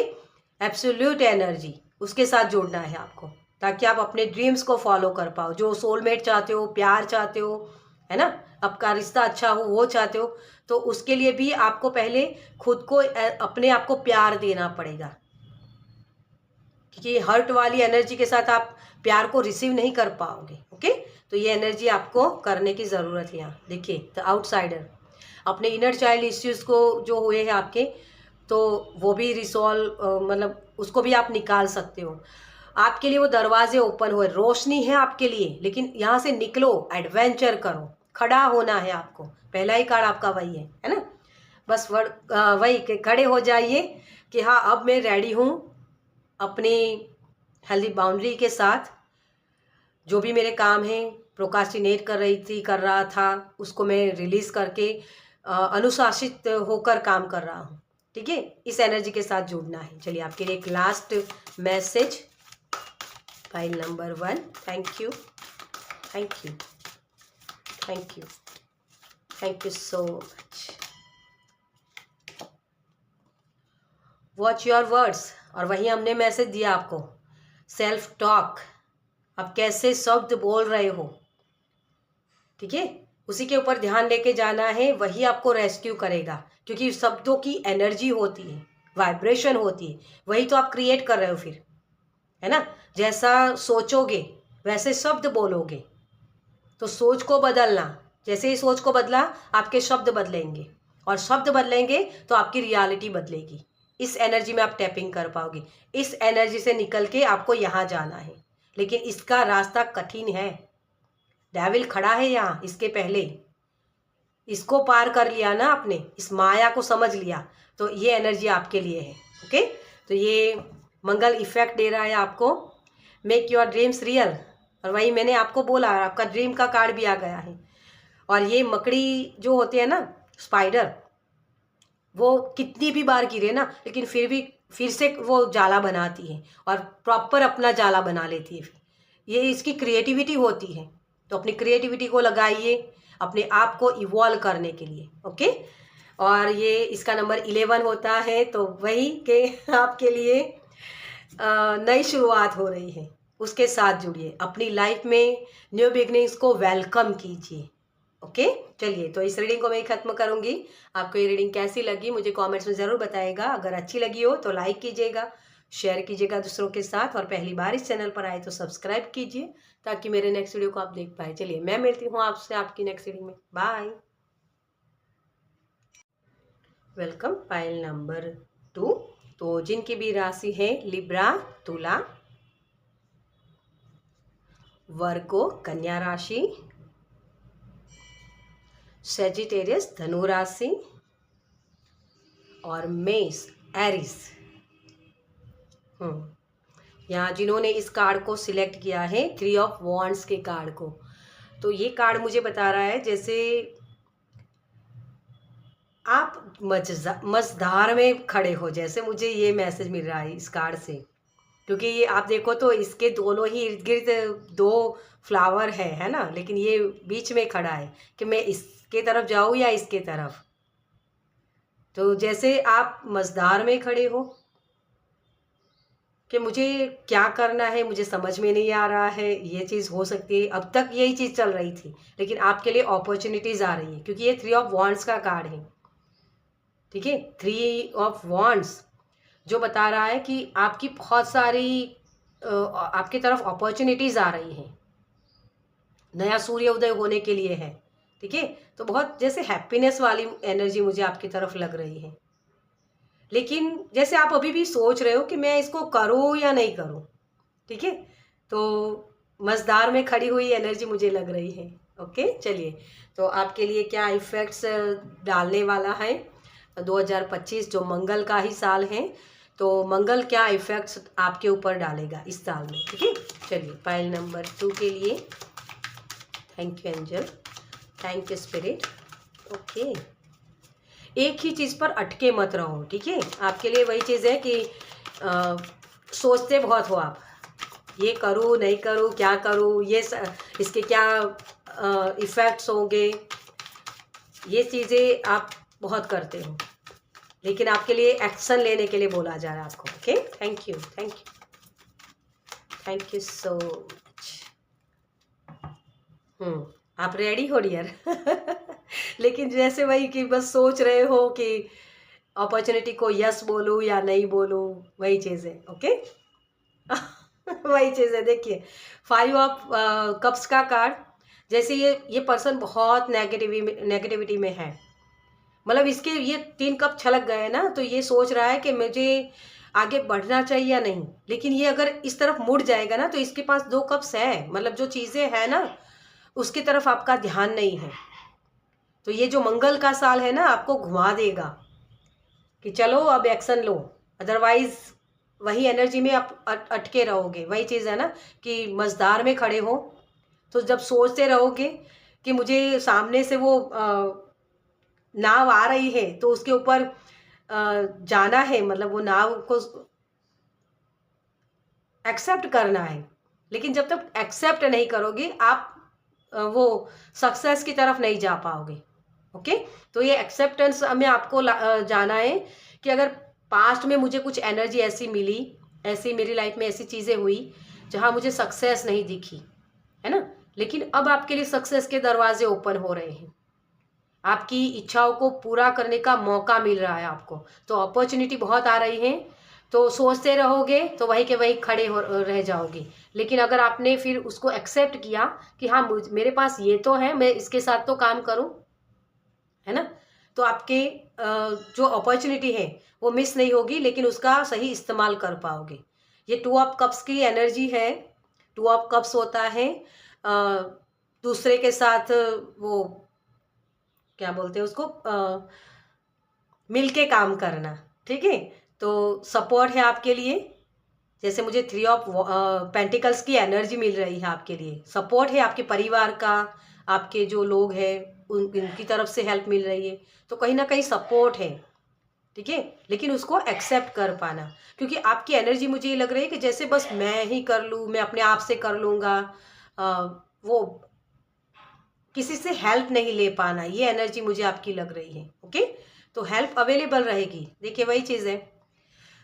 एब्सोल्यूट एनर्जी उसके साथ जोड़ना है आपको, ताकि आप अपने ड्रीम्स को फॉलो कर पाओ। जो सोलमेट चाहते हो, प्यार चाहते हो, है ना, आपका रिश्ता अच्छा हो, वो चाहते हो, तो उसके लिए भी आपको पहले खुद को अपने आप को प्यार देना पड़ेगा, क्योंकि हर्ट वाली एनर्जी के साथ आप प्यार को रिसीव नहीं कर पाओगे। ओके, तो ये एनर्जी आपको करने की ज़रूरत है। यहाँ देखिए, द आउटसाइडर, अपने इनर चाइल्ड इश्यूज़ को जो हुए हैं आपके, तो वो भी रिसॉल्व, मतलब उसको भी आप निकाल सकते हो। आपके लिए वो दरवाजे ओपन हुए, रोशनी है आपके लिए, लेकिन यहाँ से निकलो, एडवेंचर करो, खड़ा होना है आपको। पहला ही कार्ड आपका वही है ना। बस वही कि खड़े हो जाइए कि हाँ, अब मैं रेडी हूँ अपनी हेल्दी बाउंड्री के साथ। जो भी मेरे काम हैं, प्रोकास्टिनेट कर रहा था, उसको मैं रिलीज़ करके अनुशासित होकर काम कर रहा हूँ। ठीक है, इस एनर्जी के साथ जुड़ना है। चलिए, आपके लिए एक last message, file number 1। Thank you, thank you, thank you, thank you so much. Watch your words, और वही हमने मैसेज दिया आपको, सेल्फ टॉक, आप कैसे शब्द बोल रहे हो, ठीक है, उसी के ऊपर ध्यान लेके जाना है। वही आपको रेस्क्यू करेगा, क्योंकि शब्दों की एनर्जी होती है, वाइब्रेशन होती है, वही तो आप क्रिएट कर रहे हो फिर, है ना। जैसा सोचोगे वैसे शब्द बोलोगे, तो सोच को बदलना, जैसे ही सोच को बदला आपके शब्द बदलेंगे, और शब्द बदलेंगे तो आपकी रियलिटी बदलेगी। इस एनर्जी में आप टैपिंग कर पाओगे। इस एनर्जी से निकल के आपको यहाँ जाना है, लेकिन इसका रास्ता कठिन है। डेविल खड़ा है यहाँ, इसके पहले इसको पार कर लिया ना आपने, इस माया को समझ लिया, तो ये एनर्जी आपके लिए है। ओके, तो ये मंगल इफेक्ट दे रहा है आपको, मेक योर ड्रीम्स रियल। और वही मैंने आपको बोला, आपका ड्रीम का कार्ड भी आ गया है। और ये मकड़ी जो होती है ना, स्पाइडर, वो कितनी भी बार गिरे ना, लेकिन फिर से वो जाला बनाती है, और प्रॉपर अपना जाला बना लेती है। ये इसकी क्रिएटिविटी होती है। तो अपनी क्रिएटिविटी को लगाइए अपने आप को इवॉल्व करने के लिए। ओके, और ये इसका नंबर 11 होता है, तो वही के आपके लिए नई शुरुआत हो रही है, उसके साथ जुड़िए। अपनी लाइफ में न्यू बिगनिंग्स को वेलकम कीजिए। ओके, चलिए, तो इस रीडिंग को मैं ख़त्म करूँगी। आपको ये रीडिंग कैसी लगी मुझे कमेंट्स में ज़रूर बताइएगा। अगर अच्छी लगी हो तो लाइक कीजिएगा, शेयर कीजिएगा दूसरों के साथ, और पहली बार इस चैनल पर आए तो सब्सक्राइब कीजिए, ताकि मेरे नेक्स्ट वीडियो को आप देख पाए। चलिए, मैं मिलती हूँ आपसे आपकी नेक्स्ट रीडिंग में। बाय। Welcome, pile number 2। तो जिनकी भी राशि है लिब्रा, तुला, वर्गो कन्या राशि, सेजिटेरियस धनु राशि, और मेष एरिस। यहाँ जिन्होंने इस कार्ड को सिलेक्ट किया है, 3 ऑफ वॉन्ड्स के कार्ड को, तो ये कार्ड मुझे बता रहा है जैसे आप मझधार में खड़े हो, जैसे मुझे ये मैसेज मिल रहा है इस कार्ड से। क्योंकि ये आप देखो तो इसके दोनों ही इर्द गिर्द 2 फ्लावर है ना, लेकिन ये बीच में खड़ा है कि मैं इसके तरफ जाऊँ या इसके तरफ। तो जैसे आप मझधार में खड़े हो कि मुझे क्या करना है, मुझे समझ में नहीं आ रहा है, ये चीज़ हो सकती है। अब तक यही चीज़ चल रही थी, लेकिन आपके लिए अपॉर्चुनिटीज़ आ रही है, क्योंकि ये 3 ऑफ वॉन्ड्स का कार्ड है। ठीक है, 3 ऑफ वॉन्ड्स जो बता रहा है कि आपकी बहुत सारी आपकी तरफ अपॉर्चुनिटीज़ आ रही हैं, नया सूर्योदय होने के लिए है। ठीक है, तो बहुत जैसे हैप्पीनेस वाली एनर्जी मुझे आपकी तरफ लग रही है, लेकिन जैसे आप अभी भी सोच रहे हो कि मैं इसको करूँ या नहीं करूँ। ठीक है, तो मझधार में खड़ी हुई एनर्जी मुझे लग रही है। ओके, चलिए, तो आपके लिए क्या इफ़ेक्ट्स डालने वाला है 2025, जो मंगल का ही साल है, तो मंगल क्या इफ़ेक्ट्स आपके ऊपर डालेगा इस साल में। ठीक है, चलिए, पाइल नंबर 2 के लिए। Thank you angel, thank you spirit. Okay, एक ही चीज़ पर अटके मत रहो, ठीक है। आपके लिए वही चीज़ है कि सोचते बहुत हो आप, ये करूँ नहीं करूँ, क्या करूँ, इसके क्या इफ़ेक्ट्स होंगे, ये चीज़ें आप बहुत करते हो, लेकिन आपके लिए एक्शन लेने के लिए बोला जा रहा है आपको। Okay, thank you, thank you, thank you so much. आप रेडी हो डियर? लेकिन जैसे वही कि बस सोच रहे हो कि अपॉर्चुनिटी को यस बोलूँ या नहीं बोलूँ, वही चीज़ है। ओके। वही चीज़ है। देखिए, 5 ऑफ कप्स का कार्ड, जैसे ये पर्सन बहुत नेगेटिविटी में है, मतलब इसके ये 3 कप छलक गए ना, तो ये सोच रहा है कि मुझे आगे बढ़ना चाहिए या नहीं। लेकिन ये अगर इस तरफ मुड़ जाएगा ना, तो इसके पास 2 कप्स है, मतलब जो चीज़ें हैं ना उसकी तरफ आपका ध्यान नहीं है। तो ये जो मंगल का साल है ना, आपको घुमा देगा कि चलो अब एक्शन लो, अदरवाइज वही एनर्जी में आप अटके रहोगे। वही चीज़ है ना कि मझधार में खड़े हो, तो जब सोचते रहोगे कि मुझे सामने से वो नाव आ रही है तो उसके ऊपर जाना है, मतलब वो नाव को एक्सेप्ट करना है। लेकिन जब तक एक्सेप्ट नहीं करोगे आप वो सक्सेस की तरफ नहीं जा पाओगे। ओके, तो ये एक्सेप्टेंस में आपको जाना है कि अगर पास्ट में मुझे कुछ एनर्जी ऐसी मिली, ऐसी मेरी लाइफ में ऐसी चीज़ें हुई जहाँ मुझे सक्सेस नहीं दिखी, है ना, लेकिन अब आपके लिए सक्सेस के दरवाजे ओपन हो रहे हैं, आपकी इच्छाओं को पूरा करने का मौका मिल रहा है आपको। तो अपॉर्चुनिटी बहुत आ रही है, तो सोचते रहोगे तो वही के वही खड़े हो रह जाओगे। लेकिन अगर आपने फिर उसको एक्सेप्ट किया कि हाँ मेरे पास ये तो है, मैं इसके साथ तो काम करूं, है ना, तो आपके जो अपॉर्चुनिटी है वो मिस नहीं होगी, लेकिन उसका सही इस्तेमाल कर पाओगे। ये 2 ऑफ कप्स की एनर्जी है। 2 ऑफ कप्स होता है दूसरे के साथ वो क्या बोलते हैं उसको, मिलके काम करना, ठीक है। तो सपोर्ट है आपके लिए, जैसे मुझे 3 ऑफ पेंटिकल्स की एनर्जी मिल रही है आपके लिए। सपोर्ट है आपके परिवार का, आपके जो लोग हैं उनकी तरफ से हेल्प मिल रही है, तो कहीं ना कहीं सपोर्ट है, ठीक है। लेकिन उसको एक्सेप्ट कर पाना, क्योंकि आपकी एनर्जी मुझे ये लग रही है कि जैसे बस मैं ही कर लूँ, मैं अपने आप से कर लूँगा, वो किसी से हेल्प नहीं ले पाना, ये एनर्जी मुझे आपकी लग रही है। ओके, तो हेल्प अवेलेबल रहेगी। देखिए वही चीज़ है,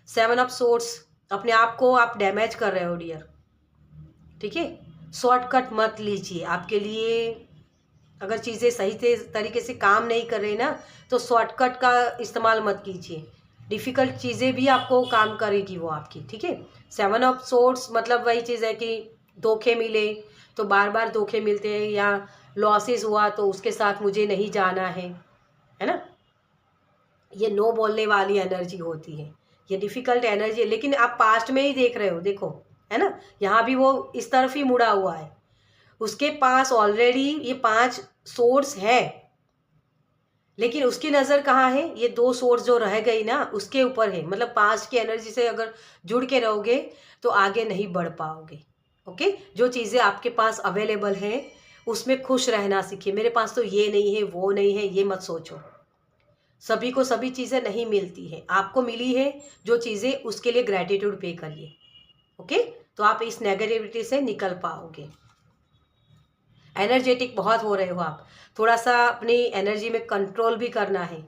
7 ऑफ सोर्ड्स, अपने आप को आप डैमेज कर रहे हो डियर, ठीक है। शॉर्टकट मत लीजिए, आपके लिए अगर चीज़ें सही तरीके से काम नहीं कर रही ना, तो शॉर्टकट का इस्तेमाल मत कीजिए। डिफ़िकल्ट चीज़ें भी आपको काम करेगी वो आपकी, ठीक है। 7 ऑफ सोर्ड्स मतलब वही चीज़ है कि धोखे मिले तो बार बार धोखे मिलते हैं, या लॉसेस हुआ तो उसके साथ मुझे नहीं जाना है ना। ये नो बोलने वाली एनर्जी होती है, ये डिफ़िकल्ट एनर्जी है। लेकिन आप पास्ट में ही देख रहे हो, देखो, है ना, यहाँ भी वो इस तरफ ही मुड़ा हुआ है, उसके पास ऑलरेडी ये 5 सोर्स है, लेकिन उसकी नज़र कहाँ है, ये 2 सोर्स जो रह गई ना उसके ऊपर है। मतलब पास्ट की एनर्जी से अगर जुड़ के रहोगे तो आगे नहीं बढ़ पाओगे। ओके, जो चीज़ें आपके पास अवेलेबल है उसमें खुश रहना सीखिए। मेरे पास तो ये नहीं है, वो नहीं है, ये मत सोचो। सभी को सभी चीज़ें नहीं मिलती है, आपको मिली है जो चीज़ें, उसके लिए ग्रैटिट्यूड पे करिए। ओके, तो आप इस नेगेटिविटी से निकल पाओगे। एनर्जेटिक बहुत हो रहे हो आप, थोड़ा सा अपनी एनर्जी में कंट्रोल भी करना है।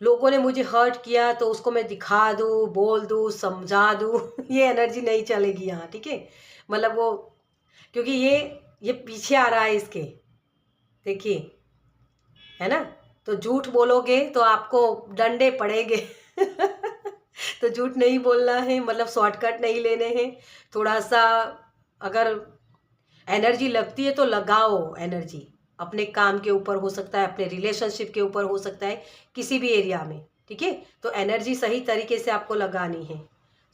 लोगों ने मुझे हर्ट किया तो उसको मैं दिखा दूँ, बोल दूँ, समझा दूँ ये एनर्जी नहीं चलेगी यहाँ, ठीक है। मतलब वो, क्योंकि ये पीछे आ रहा है इसके, देखिए, है ना। तो झूठ बोलोगे तो आपको डंडे पड़ेंगे तो झूठ नहीं बोलना है, मतलब शॉर्टकट नहीं लेने हैं। थोड़ा सा अगर एनर्जी लगती है तो लगाओ एनर्जी अपने काम के ऊपर, हो सकता है अपने रिलेशनशिप के ऊपर, हो सकता है किसी भी एरिया में, ठीक है। तो एनर्जी सही तरीके से आपको लगानी है,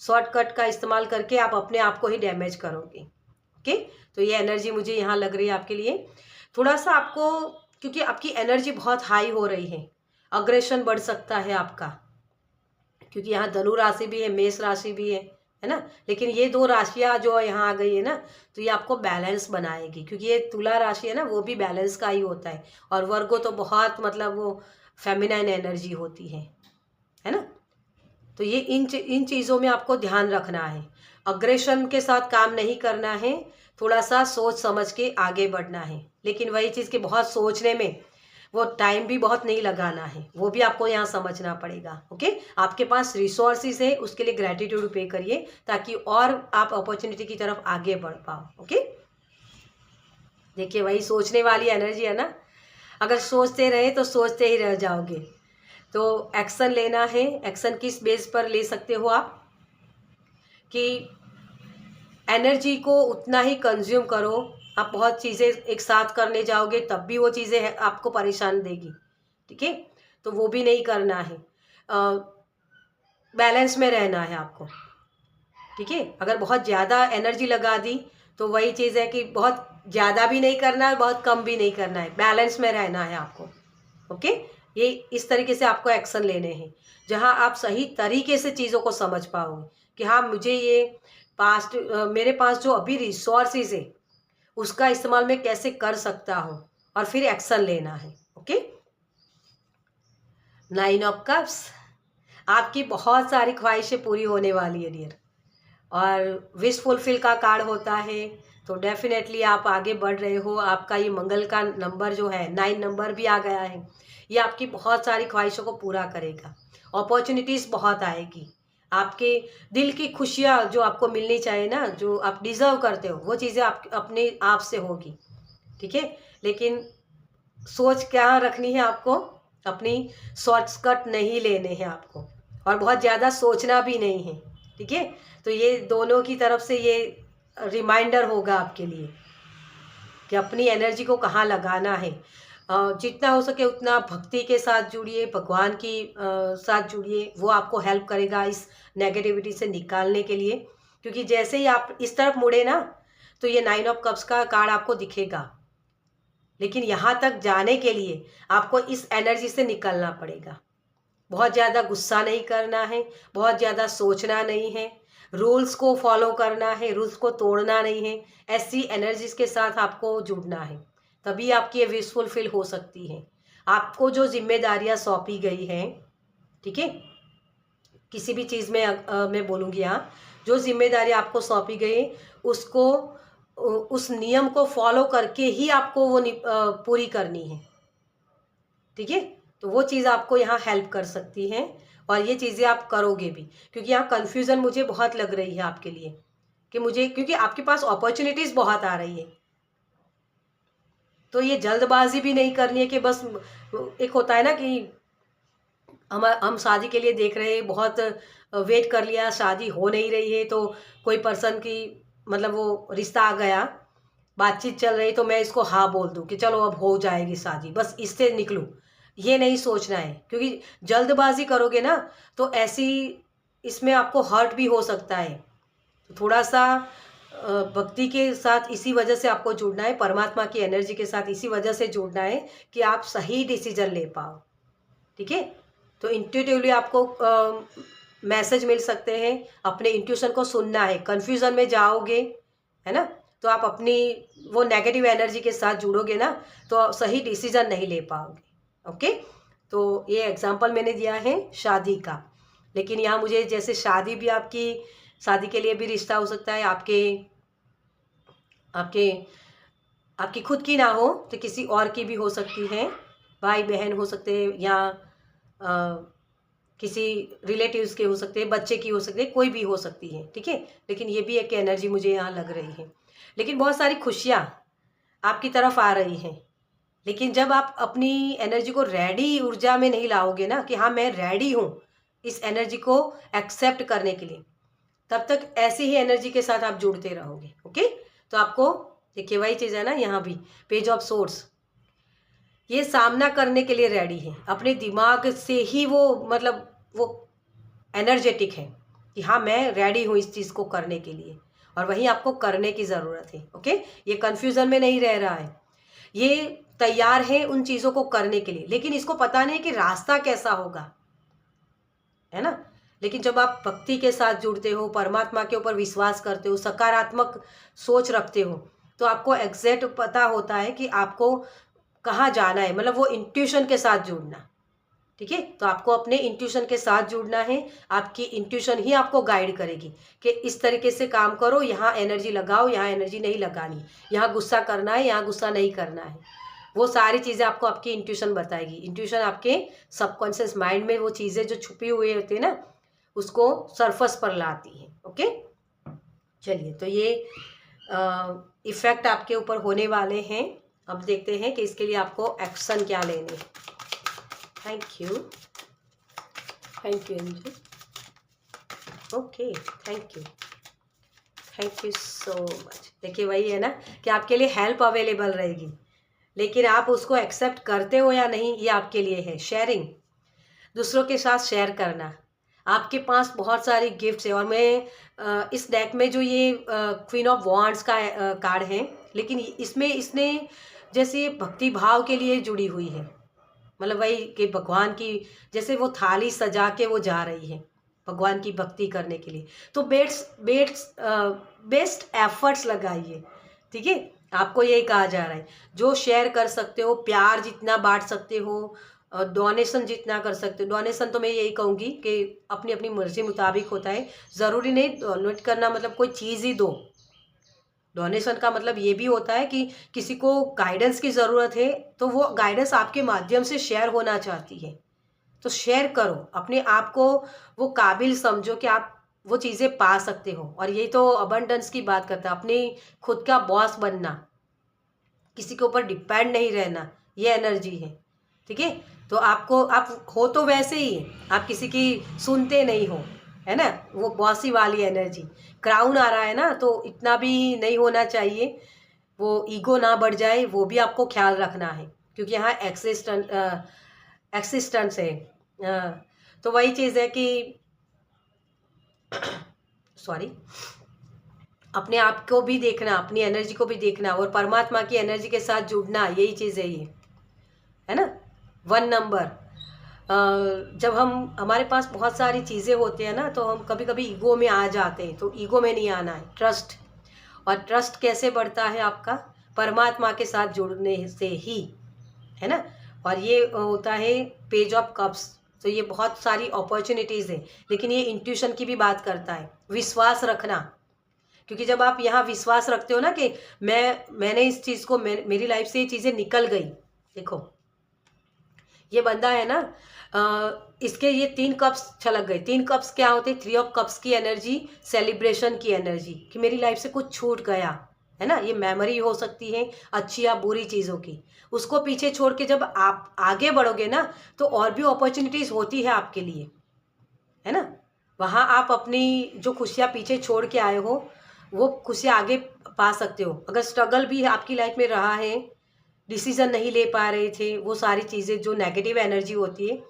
शॉर्टकट का इस्तेमाल करके आप अपने आप को ही डैमेज करोगे। ओके, तो ये एनर्जी मुझे यहाँ लग रही है आपके लिए। थोड़ा सा आपको, क्योंकि आपकी एनर्जी बहुत हाई हो रही है, अग्रेशन बढ़ सकता है आपका, क्योंकि यहाँ धनु राशि भी है, मेष राशि भी है है ना। लेकिन ये 2 राशियाँ जो यहाँ आ गई है ना, तो ये आपको बैलेंस बनाएगी, क्योंकि ये तुला राशि है ना, वो भी बैलेंस का ही होता है, और वर्गो तो बहुत मतलब वो फेमिनाइन एनर्जी होती है ना। तो ये इन चीज़ों में आपको ध्यान रखना है। अग्रेशन के साथ काम नहीं करना है, थोड़ा सा सोच समझ के आगे बढ़ना है। लेकिन वही चीज़ कि बहुत सोचने में वो टाइम भी बहुत नहीं लगाना है, वो भी आपको यहाँ समझना पड़ेगा। ओके, आपके पास रिसोर्सेज है, उसके लिए ग्रेटिट्यूड पे करिए, ताकि और आप अपॉर्चुनिटी की तरफ आगे बढ़ पाओ। ओके, देखिए वही सोचने वाली एनर्जी है ना, अगर सोचते रहे तो सोचते ही रह जाओगे। तो एक्शन लेना है। एक्शन किस बेस पर ले सकते हो आप, कि एनर्जी को उतना ही कंज्यूम करो। आप बहुत चीज़ें एक साथ करने जाओगे तब भी वो चीज़ें आपको परेशान देगी, ठीक है, तो वो भी नहीं करना है। बैलेंस में रहना है आपको, ठीक है। अगर बहुत ज़्यादा एनर्जी लगा दी तो वही चीज़ है कि बहुत ज़्यादा भी नहीं करना है, बहुत कम भी नहीं करना है, बैलेंस में रहना है आपको। ओके, ये इस तरीके से आपको एक्शन लेने हैं, जहां आप सही तरीके से चीज़ों को समझ पाओगे कि हाँ, मुझे ये पास्ट मेरे पास जो अभी रिसोर्सेज है उसका इस्तेमाल मैं कैसे कर सकता हूँ, और फिर एक्शन लेना है। ओके, 9 ऑफ कप्स, आपकी बहुत सारी ख्वाहिशें पूरी होने वाली है डियर, और विश फुलफिल का कार्ड होता है, तो डेफिनेटली आप आगे बढ़ रहे हो। आपका ये मंगल का नंबर जो है 9 नंबर भी आ गया है, ये आपकी बहुत सारी ख्वाहिशों को पूरा करेगा। अपॉर्चुनिटीज़ बहुत आएगी, आपके दिल की खुशियाँ जो आपको मिलनी चाहिए ना, जो आप डिज़र्व करते हो, वो चीज़ें आप अपने आप से होगी, ठीक है। लेकिन सोच क्या रखनी है आपको, अपनी शॉर्टकट नहीं लेने हैं आपको, और बहुत ज़्यादा सोचना भी नहीं है, ठीक है। तो ये दोनों की तरफ से ये रिमाइंडर होगा आपके लिए कि अपनी एनर्जी को कहाँ लगाना है। जितना हो सके उतना भक्ति के साथ जुड़िए, भगवान की साथ जुड़िए, वो आपको हेल्प करेगा इस नेगेटिविटी से निकालने के लिए। क्योंकि जैसे ही आप इस तरफ मुड़े ना, तो ये 9 ऑफ कप्स का कार्ड आपको दिखेगा, लेकिन यहाँ तक जाने के लिए आपको इस एनर्जी से निकलना पड़ेगा। बहुत ज़्यादा गुस्सा नहीं करना है, बहुत ज़्यादा सोचना नहीं है, रूल्स को फॉलो करना है, रूल्स को तोड़ना नहीं है। ऐसी एनर्जीज के साथ आपको जुड़ना है, तभी आपकी ये विश फुलफिल हो सकती है। आपको जो जिम्मेदारियां सौंपी गई हैं, ठीक है, किसी भी चीज़ में मैं बोलूँगी यहाँ, जो जिम्मेदारी आपको सौंपी गई उसको उस नियम को फॉलो करके ही आपको वो पूरी करनी है, ठीक है। तो वो चीज़ आपको यहाँ हेल्प कर सकती है, और ये चीज़ें आप करोगे भी। क्योंकि यहाँ कन्फ्यूज़न मुझे बहुत लग रही है आपके लिए, कि मुझे, क्योंकि आपके पास अपॉर्चुनिटीज़ बहुत आ रही है, तो ये जल्दबाजी भी नहीं करनी है कि बस, एक होता है ना कि हम शादी के लिए देख रहे हैं, बहुत वेट कर लिया, शादी हो नहीं रही है, तो कोई पर्सन की मतलब वो रिश्ता आ गया, बातचीत चल रही, तो मैं इसको हाँ बोल दूं कि चलो अब हो जाएगी शादी, बस इससे निकलूं। ये नहीं सोचना है, क्योंकि जल्दबाजी करोगे ना तो ऐसी इसमें आपको हर्ट भी हो सकता है। तो थोड़ा सा भक्ति के साथ इसी वजह से आपको जुड़ना है, परमात्मा की एनर्जी के साथ इसी वजह से जुड़ना है कि आप सही डिसीजन ले पाओ, ठीक है। तो इंट्यूटिवली आपको मैसेज मिल सकते हैं, अपने इंट्यूशन को सुनना है। कन्फ्यूज़न में जाओगे, है ना, तो आप अपनी वो नेगेटिव एनर्जी के साथ जुड़ोगे ना, तो सही डिसीजन नहीं ले पाओगे। ओके, तो ये एग्जांपल मैंने दिया है शादी का, लेकिन यहाँ मुझे जैसे शादी भी, आपकी शादी के लिए भी रिश्ता हो सकता है, आपके आपके आपकी खुद की ना हो तो किसी और की भी हो सकती है, भाई बहन हो सकते हैं, या किसी रिलेटिव्स के हो सकते हैं, बच्चे की हो सकती है, कोई भी हो सकती है, ठीक है। लेकिन ये भी एक एनर्जी मुझे यहाँ लग रही है। लेकिन बहुत सारी खुशियाँ आपकी तरफ आ रही हैं, लेकिन जब आप अपनी एनर्जी को रेडी ऊर्जा में नहीं लाओगे ना, कि हाँ मैं रेडी हूँ इस एनर्जी को एक्सेप्ट करने के लिए, तब तक ऐसी ही एनर्जी के साथ आप जुड़ते रहोगे। ओके, तो आपको देखिए वही चीज़ है ना, यहाँ भी पेज ऑफ सोर्स, ये सामना करने के लिए रेडी है, अपने दिमाग से ही वो मतलब वो एनर्जेटिक है कि हाँ मैं रेडी हूँ इस चीज़ को करने के लिए, और वही आपको करने की ज़रूरत है। ओके, ये कन्फ्यूज़न में नहीं रह रहा है, ये तैयार है उन चीज़ों को करने के लिए, लेकिन इसको पता नहीं कि रास्ता कैसा होगा, है ना। लेकिन जब आप भक्ति के साथ जुड़ते हो, परमात्मा के ऊपर विश्वास करते हो, सकारात्मक सोच रखते हो, तो आपको एग्जैक्ट पता होता है कि आपको कहाँ जाना है, मतलब वो इंट्यूशन के साथ जुड़ना। ठीक है, तो आपको अपने इंट्यूशन के साथ जुड़ना है। आपकी इंट्यूशन ही आपको गाइड करेगी कि इस तरीके से काम करो, यहाँ एनर्जी लगाओ, यहाँ एनर्जी नहीं लगानी, यहाँ गुस्सा करना है, यहाँ गुस्सा नहीं करना है। वो सारी चीज़ें आपको आपकी इंट्यूशन बताएगी। इंट्यूशन आपके सबकॉन्शियस माइंड में वो चीज़ें जो छुपी हुई होती है ना, उसको सरफस पर लाती है। ओके, चलिए, तो ये इफ़ेक्ट आपके ऊपर होने वाले हैं। अब देखते हैं कि इसके लिए आपको एक्शन क्या लेने। Thank you, thank you angel. Okay, thank you so much. देखिए, वही है ना कि आपके लिए हेल्प अवेलेबल रहेगी, लेकिन आप उसको एक्सेप्ट करते हो या नहीं, ये आपके लिए है। शेयरिंग, दूसरों के साथ शेयर करना। आपके पास बहुत सारी गिफ्ट्स है, और मैं इस डेक में जो ये क्वीन ऑफ वॉन्ड्स का कार्ड है, लेकिन इसमें इसने जैसे भक्ति भाव के लिए जुड़ी हुई है, मतलब वही कि भगवान की जैसे वो थाली सजा के वो जा रही है भगवान की भक्ति करने के लिए। तो बेस्ट एफर्ट्स लगाइए। ठीक है, आपको यही कहा जा रहा है। जो शेयर कर सकते हो, प्यार जितना बांट सकते हो, डोनेशन जितना कर सकते हो। डोनेशन तो मैं यही कहूँगी कि अपनी अपनी मर्जी मुताबिक होता है। ज़रूरी नहीं डोनेट करना मतलब कोई चीज़ ही दो। डोनेशन का मतलब ये भी होता है कि किसी को गाइडेंस की ज़रूरत है, तो वो गाइडेंस आपके माध्यम से शेयर होना चाहती है, तो शेयर करो। अपने आप को वो काबिल समझो कि आप वो चीज़ें पा सकते हो। और यही तो अबंडेंस की बात करता है, अपनी खुद का बॉस बनना, किसी के ऊपर डिपेंड नहीं रहना, ये एनर्जी है। ठीक है, तो आपको आप हो तो वैसे ही, आप किसी की सुनते नहीं हो, है ना, वो बॉसी वाली एनर्जी। क्राउन आ रहा है ना, तो इतना भी नहीं होना चाहिए, वो ईगो ना बढ़ जाए, वो भी आपको ख्याल रखना है, क्योंकि यहाँ एक्सिस्टेंस है। तो वही चीज़ है कि सॉरी, अपने आप को भी देखना, अपनी एनर्जी को भी देखना, और परमात्मा की एनर्जी के साथ जुड़ना, यही चीज़ है ये, है ना। 1 नंबर, जब हमारे पास बहुत सारी चीज़ें होती हैं ना, तो हम कभी कभी ईगो में आ जाते हैं। तो ईगो में नहीं आना है, ट्रस्ट। और ट्रस्ट कैसे बढ़ता है आपका? परमात्मा के साथ जुड़ने से ही, है ना। और ये होता है पेज ऑफ कप्स। तो ये बहुत सारी अपॉर्चुनिटीज़ है, लेकिन ये इंट्यूशन की भी बात करता है, विश्वास रखना। क्योंकि जब आप यहाँ विश्वास रखते हो ना कि मैंने इस चीज़ को, मेरी लाइफ से ये चीज़ें निकल गई। देखो, ये बंदा है ना, इसके ये 3 कप्स छलक गए। 3 कप्स क्या होते? 3 ऑफ कप्स की एनर्जी, सेलिब्रेशन की एनर्जी, कि मेरी लाइफ से कुछ छूट गया, है ना। ये मेमोरी हो सकती है अच्छी या बुरी चीज़ों की। उसको पीछे छोड़ के जब आप आगे बढ़ोगे ना, तो और भी अपॉर्चुनिटीज़ होती है आपके लिए, है ना। वहाँ आप अपनी जो खुशियाँ पीछे छोड़ के आए हो, वो खुशियाँ आगे पा सकते हो। अगर स्ट्रगल भी आपकी लाइफ में रहा है, डिसीजन नहीं ले पा रहे थे, वो सारी चीज़ें जो नेगेटिव एनर्जी होती है,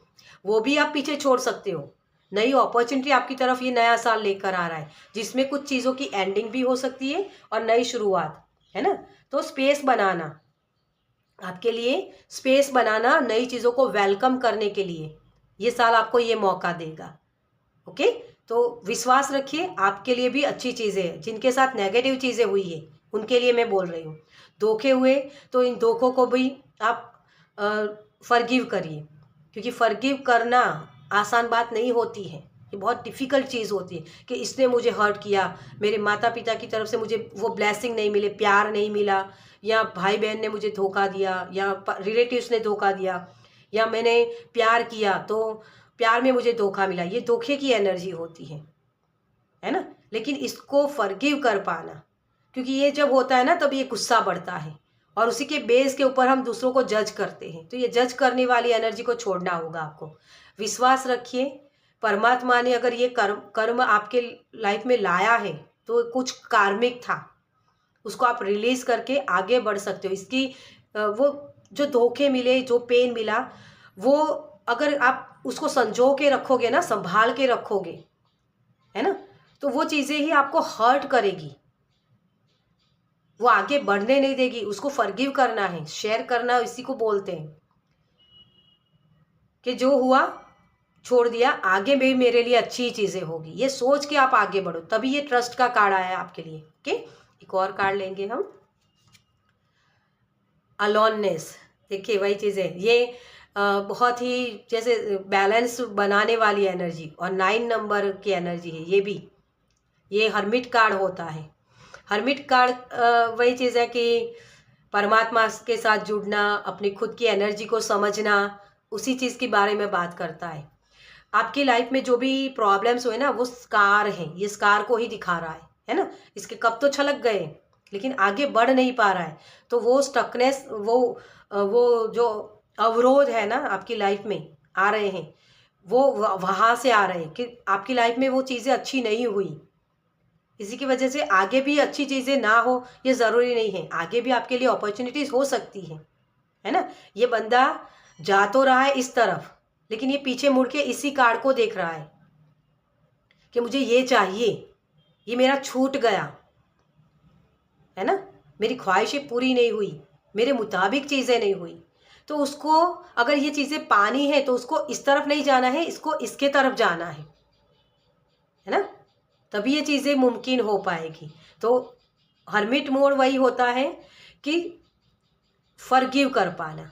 वो भी आप पीछे छोड़ सकते हो। नई अपॉर्चुनिटी आपकी तरफ ये नया साल लेकर आ रहा है, जिसमें कुछ चीज़ों की एंडिंग भी हो सकती है और नई शुरुआत, है ना। तो स्पेस बनाना, आपके लिए स्पेस बनाना, नई चीज़ों को वेलकम करने के लिए ये साल आपको ये मौका देगा। ओके, तो विश्वास रखिए, आपके लिए भी अच्छी चीज़ें हैं। जिनके साथ नेगेटिव चीज़ें हुई है, उनके लिए मैं बोल रही हूँ। धोखे हुए, तो इन धोखों को भी आप फॉरगिव करिए, क्योंकि फॉरगिव करना आसान बात नहीं होती है। ये बहुत डिफ़िकल्ट चीज़ होती है कि इसने मुझे हर्ट किया, मेरे माता पिता की तरफ से मुझे वो ब्लेसिंग नहीं मिले, प्यार नहीं मिला, या भाई बहन ने मुझे धोखा दिया, या रिलेटिव्स ने धोखा दिया, या मैंने प्यार किया तो प्यार में मुझे धोखा मिला। ये धोखे की एनर्जी होती है ना। लेकिन इसको फॉरगिव कर पाना, क्योंकि ये जब होता है ना, तब ये गुस्सा बढ़ता है, और उसी के बेस के ऊपर हम दूसरों को जज करते हैं। तो ये जज करने वाली एनर्जी को छोड़ना होगा आपको। विश्वास रखिए, परमात्मा ने अगर ये कर्म आपके लाइफ में लाया है, तो कुछ कार्मिक था, उसको आप रिलीज करके आगे बढ़ सकते हो। इसकी वो जो धोखे मिले, जो पेन मिला, वो अगर आप उसको संजो के रखोगे ना, संभाल के रखोगे, है ना, तो वो चीज़ें ही आपको हर्ट करेगी, वो आगे बढ़ने नहीं देगी। उसको फॉरगिव करना है, शेयर करना इसी को बोलते हैं कि जो हुआ छोड़ दिया, आगे भी मेरे लिए अच्छी चीज़ें होगी, ये सोच के आप आगे बढ़ो, तभी ये ट्रस्ट का कार्ड आया है आपके लिए। ओके, एक और कार्ड लेंगे हम, अलोननेस। देखिए वही चीज़ है, ये बहुत ही जैसे बैलेंस बनाने वाली एनर्जी, और 9 नंबर की एनर्जी है ये भी। ये हर्मिट कार्ड होता है। हर्मिट कार्ड वही चीज़ है कि परमात्मा के साथ जुड़ना, अपनी खुद की एनर्जी को समझना, उसी चीज़ के बारे में बात करता है। आपकी लाइफ में जो भी प्रॉब्लम्स हुए ना, वो स्कार हैं, ये स्कार को ही दिखा रहा है ना। इसके कब तो छलक गए, लेकिन आगे बढ़ नहीं पा रहा है, तो वो स्टकनेस, वो जो अवरोध है ना आपकी लाइफ में आ रहे हैं, वो वहाँ से आ रहे हैं कि आपकी लाइफ में वो चीज़ें अच्छी नहीं हुई, इसी की वजह से आगे भी अच्छी चीज़ें ना हो ये ज़रूरी नहीं है, आगे भी आपके लिए अपॉर्चुनिटीज़ हो सकती हैं, है ना। ये बंदा जा तो रहा है इस तरफ, लेकिन ये पीछे मुड़ के इसी कार्ड को देख रहा है कि मुझे ये चाहिए, ये मेरा छूट गया, है ना, मेरी ख्वाहिशें पूरी नहीं हुई, मेरे मुताबिक चीज़ें नहीं हुई, तो उसको अगर ये चीज़ें पानी है तो उसको इस तरफ नहीं जाना है, इसको इसके तरफ जाना है ना, तभी ये चीज़ें मुमकिन हो पाएगी। तो हर्मिट मोड वही होता है कि फॉरगिव कर पाना।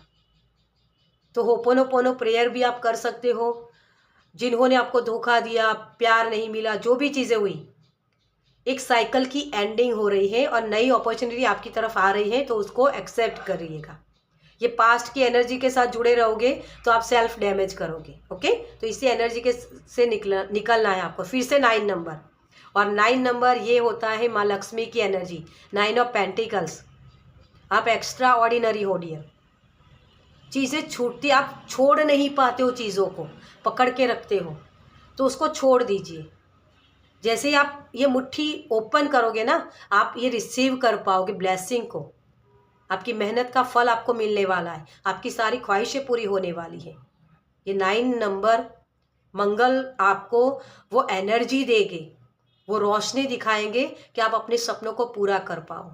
तो होपोनोपोनो प्रेयर भी आप कर सकते हो। जिन्होंने आपको धोखा दिया, प्यार नहीं मिला, जो भी चीज़ें हुई, एक साइकिल की एंडिंग हो रही है और नई अपॉर्चुनिटी आपकी तरफ आ रही है, तो उसको एक्सेप्ट करिएगा। ये पास्ट की एनर्जी के साथ जुड़े रहोगे तो आप सेल्फ डैमेज करोगे। ओके, तो इसी एनर्जी के से निकलना है आपको। फिर से 9 नंबर, और 9 नंबर ये होता है माँ लक्ष्मी की एनर्जी, 9 ऑफ पेंटिकल्स। आप एक्स्ट्रा ऑर्डिनरी हो डियर, चीज़ें छूटती, आप छोड़ नहीं पाते हो, चीज़ों को पकड़ के रखते हो, तो उसको छोड़ दीजिए। जैसे ही आप ये मुट्ठी ओपन करोगे ना, आप ये रिसीव कर पाओगे ब्लेसिंग को, आपकी मेहनत का फल आपको मिलने वाला है, आपकी सारी ख्वाहिशें पूरी होने वाली है। ये 9 नंबर मंगल आपको वो एनर्जी देंगे, वो रोशनी दिखाएंगे कि आप अपने सपनों को पूरा कर पाओ।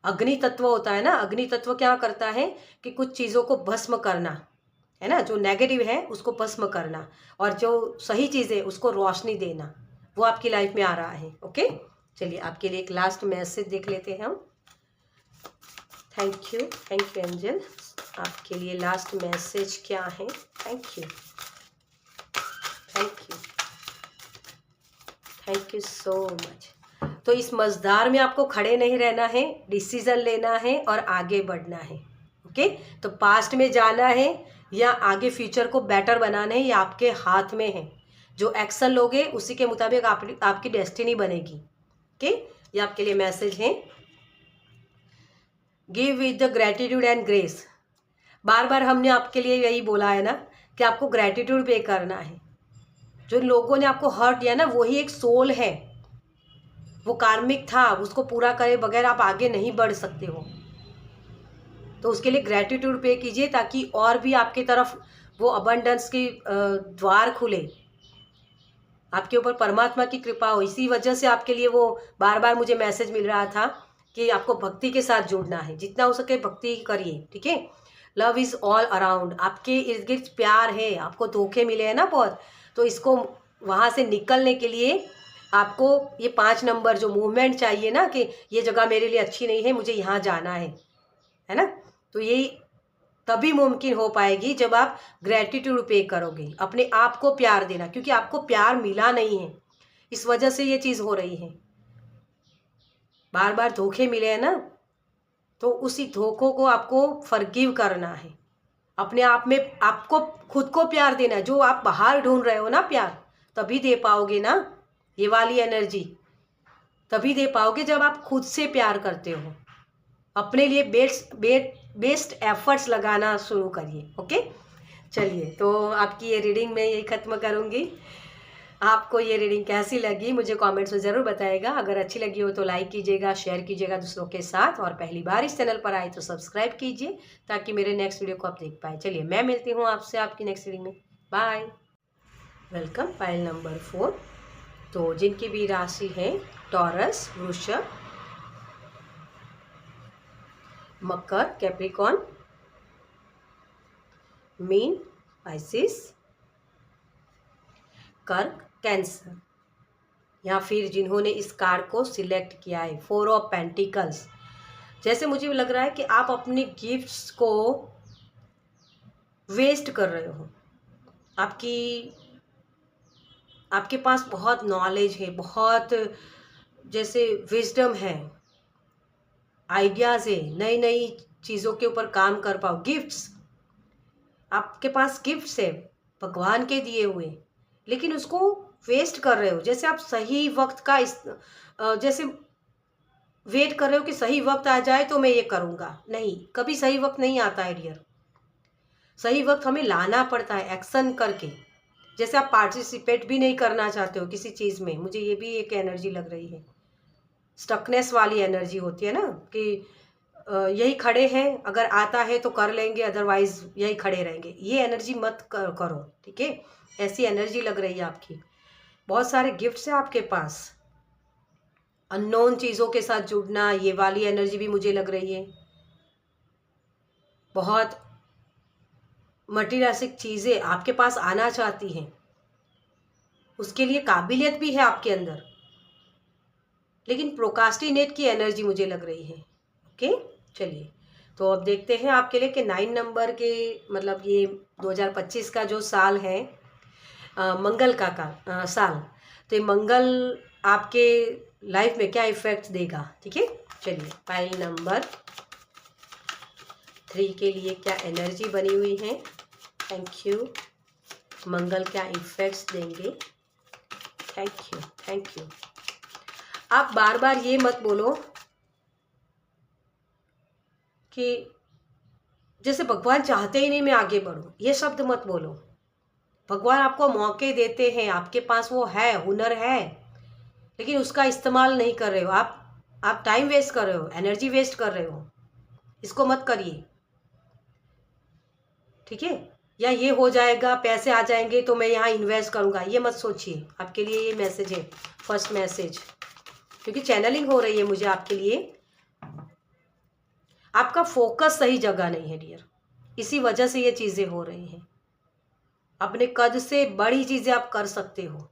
अग्नि तत्व होता है ना, अग्नि तत्व क्या करता है कि कुछ चीज़ों को भस्म करना, है ना, जो नेगेटिव है उसको भस्म करना, और जो सही चीज़ है उसको रोशनी देना, वो आपकी लाइफ में आ रहा है। ओके, चलिए आपके लिए एक लास्ट मैसेज देख लेते हैं हम। थैंक यू एंजल, आपके लिए लास्ट मैसेज क्या है? Thank you so much. तो इस मझधार में आपको खड़े नहीं रहना है, डिसीजन लेना है और आगे बढ़ना है। ओके, तो पास्ट में जाना है या आगे फ्यूचर को बेटर बनाना है, ये आपके हाथ में है। जो एक्शन लोगे उसी के मुताबिक आपकी डेस्टिनी बनेगी। ओके, ये आपके लिए मैसेज है। Give with the gratitude and grace. बार बार हमने आपके लिए यही बोला है ना कि आपको ग्रेटिट्यूड पे करना है। जो लोगों ने आपको हर्ट दिया ना, वही एक सोल है, वो कार्मिक था, उसको पूरा करे बगैर आप आगे नहीं बढ़ सकते हो। तो उसके लिए ग्रेटिट्यूड पे कीजिए, ताकि और भी आपकी तरफ वो अबंडेंस की द्वार खुले, आपके ऊपर परमात्मा की कृपा हो। इसी वजह से आपके लिए वो बार बार मुझे मैसेज मिल रहा था कि आपको भक्ति के साथ जुड़ना है, जितना हो सके भक्ति करिए। ठीक है, लव इज़ ऑल अराउंड, आपके इर्द गिर्द प्यार है। आपको धोखे मिले हैं ना बहुत, तो इसको वहाँ से निकलने के लिए आपको ये 5 नंबर जो मूवमेंट चाहिए ना, कि ये जगह मेरे लिए अच्छी नहीं है, मुझे यहाँ जाना है ना, तो यही तभी मुमकिन हो पाएगी जब आप ग्रेटिट्यूड पे करोगे, अपने आप को प्यार देना, क्योंकि आपको प्यार मिला नहीं है, इस वजह से ये चीज़ हो रही है। बार बार धोखे मिले हैं ना, तो उसी धोखों को आपको फॉरगिव करना है। अपने आप में आपको खुद को प्यार देना है। जो आप बाहर ढूंढ रहे हो ना प्यार, तभी दे पाओगे ना, ये वाली एनर्जी तभी दे पाओगे जब आप खुद से प्यार करते हो। अपने लिए बेस्ट एफर्ट्स लगाना शुरू करिए। ओके, चलिए, तो आपकी ये रीडिंग मैं यही ख़त्म करूँगी। आपको ये रीडिंग कैसी लगी मुझे कमेंट्स में ज़रूर बताइएगा। अगर अच्छी लगी हो तो लाइक कीजिएगा, शेयर कीजिएगा दूसरों के साथ, और पहली बार इस चैनल पर आए तो सब्सक्राइब कीजिए, ताकि मेरे नेक्स्ट वीडियो को आप देख पाए। चलिए, मैं मिलती हूँ आपसे आपकी नेक्स्ट रीडिंग में। बाय। Welcome pile number 4। तो जिनकी भी राशि है टॉरस, वृषभ, मकर, कैप्रिकॉन, मीन, पाइसिस, कर कैंसर, या फिर जिन्होंने इस कार्ड को सिलेक्ट किया है 4 ऑफ पेंटिकल्स, जैसे मुझे लग रहा है कि आप अपने गिफ्ट्स को वेस्ट कर रहे हो। आपके पास बहुत नॉलेज है, बहुत जैसे विजडम है, आइडियाज़ है, नई नई चीज़ों के ऊपर काम कर पाओ। गिफ्ट्स, आपके पास गिफ्ट्स है भगवान के दिए हुए, लेकिन उसको वेस्ट कर रहे हो। जैसे आप सही वक्त का जैसे वेट कर रहे हो कि सही वक्त आ जाए तो मैं ये करूँगा। नहीं, कभी सही वक्त नहीं आता है डियर। सही वक्त हमें लाना पड़ता है एक्शन करके। जैसे आप पार्टिसिपेट भी नहीं करना चाहते हो किसी चीज़ में, मुझे ये भी एक एनर्जी लग रही है, स्टकनेस वाली एनर्जी होती है ना, कि यही खड़े हैं, अगर आता है तो कर लेंगे, अदरवाइज यही खड़े रहेंगे। ये एनर्जी मत करो, ठीक है। ऐसी एनर्जी लग रही है आपकी। बहुत सारे गिफ्ट्स हैं आपके पास। अननोन चीज़ों के साथ जुड़ना, ये वाली एनर्जी भी मुझे लग रही है। बहुत मटीरियलिस्टिक चीज़ें आपके पास आना चाहती हैं, उसके लिए काबिलियत भी है आपके अंदर, लेकिन प्रोकास्टिनेट की एनर्जी मुझे लग रही है। ओके, चलिए तो अब देखते हैं आपके लिए कि 9 नंबर के मतलब ये 2025 का जो साल है, मंगल का साल, तो ये मंगल आपके लाइफ में क्या इफेक्ट देगा, ठीक है। चलिए, फाइल नंबर 3 के लिए क्या एनर्जी बनी हुई है। Thank you. मंगल क्या इफेक्ट्स देंगे। Thank you, thank you. आप बार बार ये मत बोलो कि जैसे भगवान चाहते ही नहीं मैं आगे बढ़ूं, ये शब्द मत बोलो। भगवान आपको मौके देते हैं, आपके पास वो है, हुनर है, लेकिन उसका इस्तेमाल नहीं कर रहे हो। आप टाइम वेस्ट कर रहे हो, एनर्जी वेस्ट कर रहे हो। इसको मत करिए, ठीक है। या ये हो जाएगा, पैसे आ जाएंगे तो मैं यहाँ इन्वेस्ट करूँगा, ये मत सोचिए। आपके लिए ये मैसेज है, फर्स्ट मैसेज, क्योंकि चैनलिंग हो रही है मुझे आपके लिए। आपका फोकस सही जगह नहीं है डियर, इसी वजह से ये चीज़ें हो रही हैं। अपने कद से बड़ी चीज़ें आप कर सकते हो,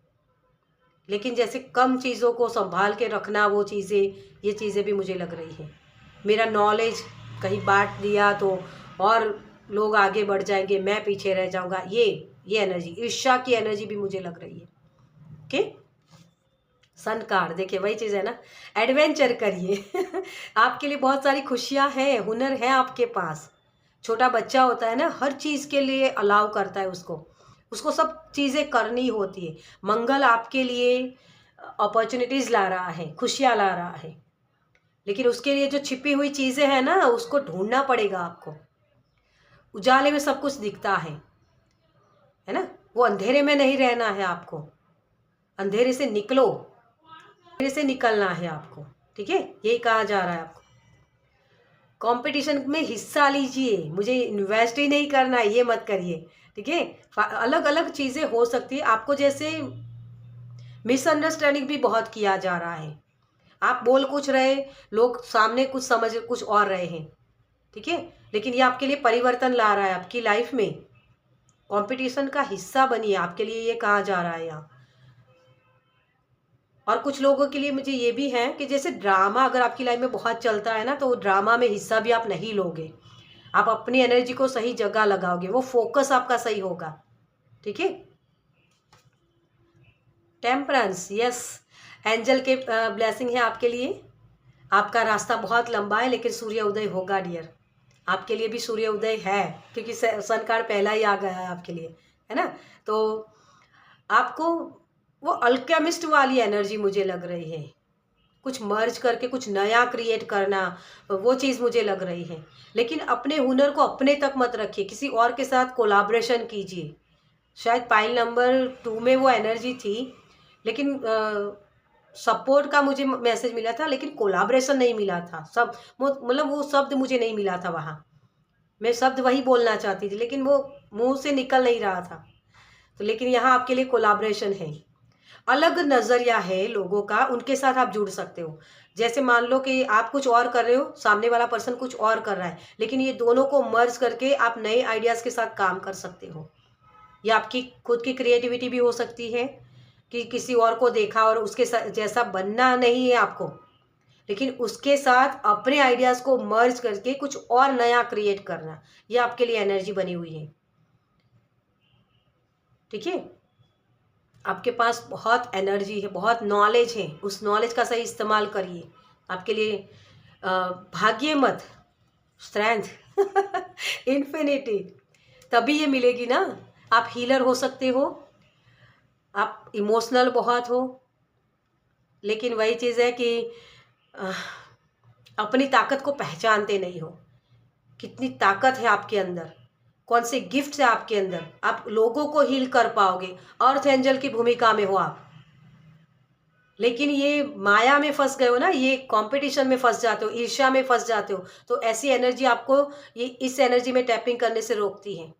लेकिन जैसे कम चीज़ों को संभाल के रखना, वो चीज़ें, ये चीज़ें भी मुझे लग रही हैं। मेरा नॉलेज कहीं बांट दिया तो और लोग आगे बढ़ जाएंगे, मैं पीछे रह जाऊंगा, ये एनर्जी, ईर्ष्या की एनर्जी भी मुझे लग रही है। ओके, सन कार्ड देखिए, वही चीज़ है ना, एडवेंचर करिए। आपके लिए बहुत सारी खुशियां हैं, हुनर है आपके पास। छोटा बच्चा होता है ना, हर चीज़ के लिए अलाउ करता है उसको सब चीज़ें करनी होती है। मंगल आपके लिए अपॉर्चुनिटीज़ ला रहा है, खुशियाँ ला रहा है, लेकिन उसके लिए जो छिपी हुई चीज़ें हैं ना, उसको ढूंढना पड़ेगा आपको। उजाले में सब कुछ दिखता है ना, वो अंधेरे में नहीं रहना है आपको। अंधेरे से निकलो, अंधेरे से निकलना है आपको, ठीक है। यही कहा जा रहा है आपको। कंपटीशन में हिस्सा लीजिए, मुझे इन्वेस्ट ही नहीं करना है, ये मत करिए, ठीक है। अलग अलग चीज़ें हो सकती है आपको, जैसे मिसअंडरस्टैंडिंग भी बहुत किया जा रहा है। आप बोल कुछ रहे, लोग सामने कुछ समझ कुछ और रहे हैं, ठीक है। लेकिन ये आपके लिए परिवर्तन ला रहा है आपकी लाइफ में। कंपटीशन का हिस्सा बनिए, आपके लिए ये कहा जा रहा है यहाँ। और कुछ लोगों के लिए मुझे ये भी है कि जैसे ड्रामा अगर आपकी लाइफ में बहुत चलता है ना, तो ड्रामा में हिस्सा भी आप नहीं लोगे। आप अपनी एनर्जी को सही जगह लगाओगे, वो फोकस आपका सही होगा, ठीक है। टेम्परेंस, यस, एंजल के ब्लेसिंग है आपके लिए। आपका रास्ता बहुत लंबा है, लेकिन सूर्य उदय होगा डियर। आपके लिए भी सूर्य उदय है, क्योंकि सन कार्ड पहला ही आ गया है आपके लिए, है ना। तो आपको वो अल्केमिस्ट वाली एनर्जी मुझे लग रही है, कुछ मर्ज करके कुछ नया क्रिएट करना, वो चीज़ मुझे लग रही है। लेकिन अपने हुनर को अपने तक मत रखिए, किसी और के साथ कोलाब्रेशन कीजिए। शायद पाइल नंबर 2 में वो एनर्जी थी, लेकिन सपोर्ट का मुझे मैसेज मिला था, लेकिन कोलाब्रेशन नहीं मिला था। सब मतलब वो शब्द मुझे नहीं मिला था वहाँ। मैं शब्द वही बोलना चाहती थी, लेकिन वो मुंह से निकल नहीं रहा था। तो लेकिन यहाँ आपके लिए कोलाब्रेशन है, अलग नज़रिया है लोगों का, उनके साथ आप जुड़ सकते हो। जैसे मान लो कि आप कुछ और कर रहे हो, सामने वाला पर्सन कुछ और कर रहा है, लेकिन ये दोनों को मर्ज करके आप नए आइडियाज़ के साथ काम कर सकते हो। या आपकी खुद की क्रिएटिविटी भी हो सकती है कि किसी और को देखा और उसके जैसा बनना नहीं है आपको, लेकिन उसके साथ अपने आइडियाज़ को मर्ज करके कुछ और नया क्रिएट करना, ये आपके लिए एनर्जी बनी हुई है। ठीक है, आपके पास बहुत एनर्जी है, बहुत नॉलेज है, उस नॉलेज का सही इस्तेमाल करिए। आपके लिए भाग्य मत, स्ट्रेंथ इन्फिनिटी, तभी ये मिलेगी ना। आप हीलर हो सकते हो, आप इमोशनल बहुत हो, लेकिन वही चीज़ है कि अ, अपनी ताकत को पहचानते नहीं हो। कितनी ताकत है आपके अंदर, कौन से गिफ्ट्स है आपके अंदर, आप लोगों को हील कर पाओगे। अर्थ एंजल की भूमिका में हो आप, लेकिन ये माया में फंस गए हो ना, ये कंपटीशन में फंस जाते हो, ईर्ष्या में फंस जाते हो, तो ऐसी एनर्जी आपको ये इस एनर्जी में टैपिंग करने से रोकती है।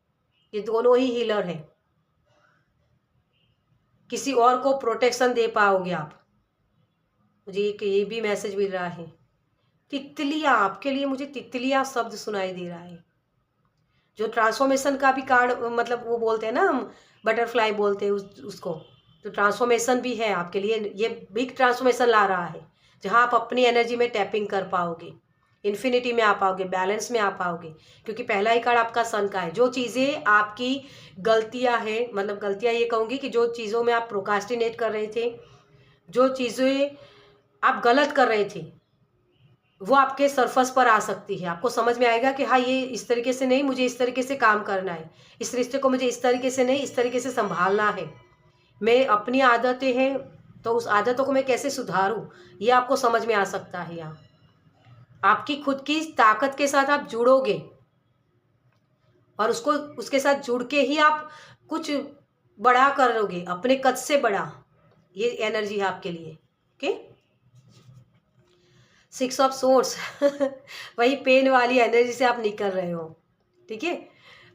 ये दोनों ही हीलर हैं, किसी और को प्रोटेक्शन दे पाओगे आप। मुझे ये भी मैसेज मिल रहा है। तितलिया, आपके लिए मुझे तितलिया शब्द सुनाई दे रहा है, जो ट्रांसफॉर्मेशन का भी कार्ड, मतलब वो बोलते हैं ना हम, बटरफ्लाई बोलते हैं उसको। तो ट्रांसफॉर्मेशन भी है आपके लिए, ये बिग ट्रांसफॉर्मेशन ला रहा है, जहाँ आप अपनी एनर्जी में टैपिंग कर पाओगे, इन्फिनिटी में आ पाओगे, बैलेंस में आ पाओगे। क्योंकि पहला ही कार्ड आपका सन का है। जो चीज़ें आपकी गलतियां हैं, मतलब गलतियां ये कहूँगी कि जो चीज़ों में आप प्रोकास्टिनेट कर रहे थे, जो चीज़ें आप गलत कर रहे थे, वो आपके सरफस पर आ सकती है। आपको समझ में आएगा कि हाँ, ये इस तरीके से नहीं, मुझे इस तरीके से काम करना है, इस रिश्ते को मुझे इस तरीके से नहीं, इस तरीके से संभालना है। मैं अपनी आदतें हैं, तो उस आदतों को मैं कैसे सुधारूं, ये आपको समझ में आ सकता है। यहाँ आपकी खुद की ताकत के साथ आप जुड़ोगे, और उसको उसके साथ जुड़ के ही आप कुछ बड़ा करोगे, अपने कद से बड़ा। ये एनर्जी है आपके लिए। ओके, 6 ऑफ सोर्स वही पेन वाली एनर्जी से आप निकल रहे हो। ठीक है,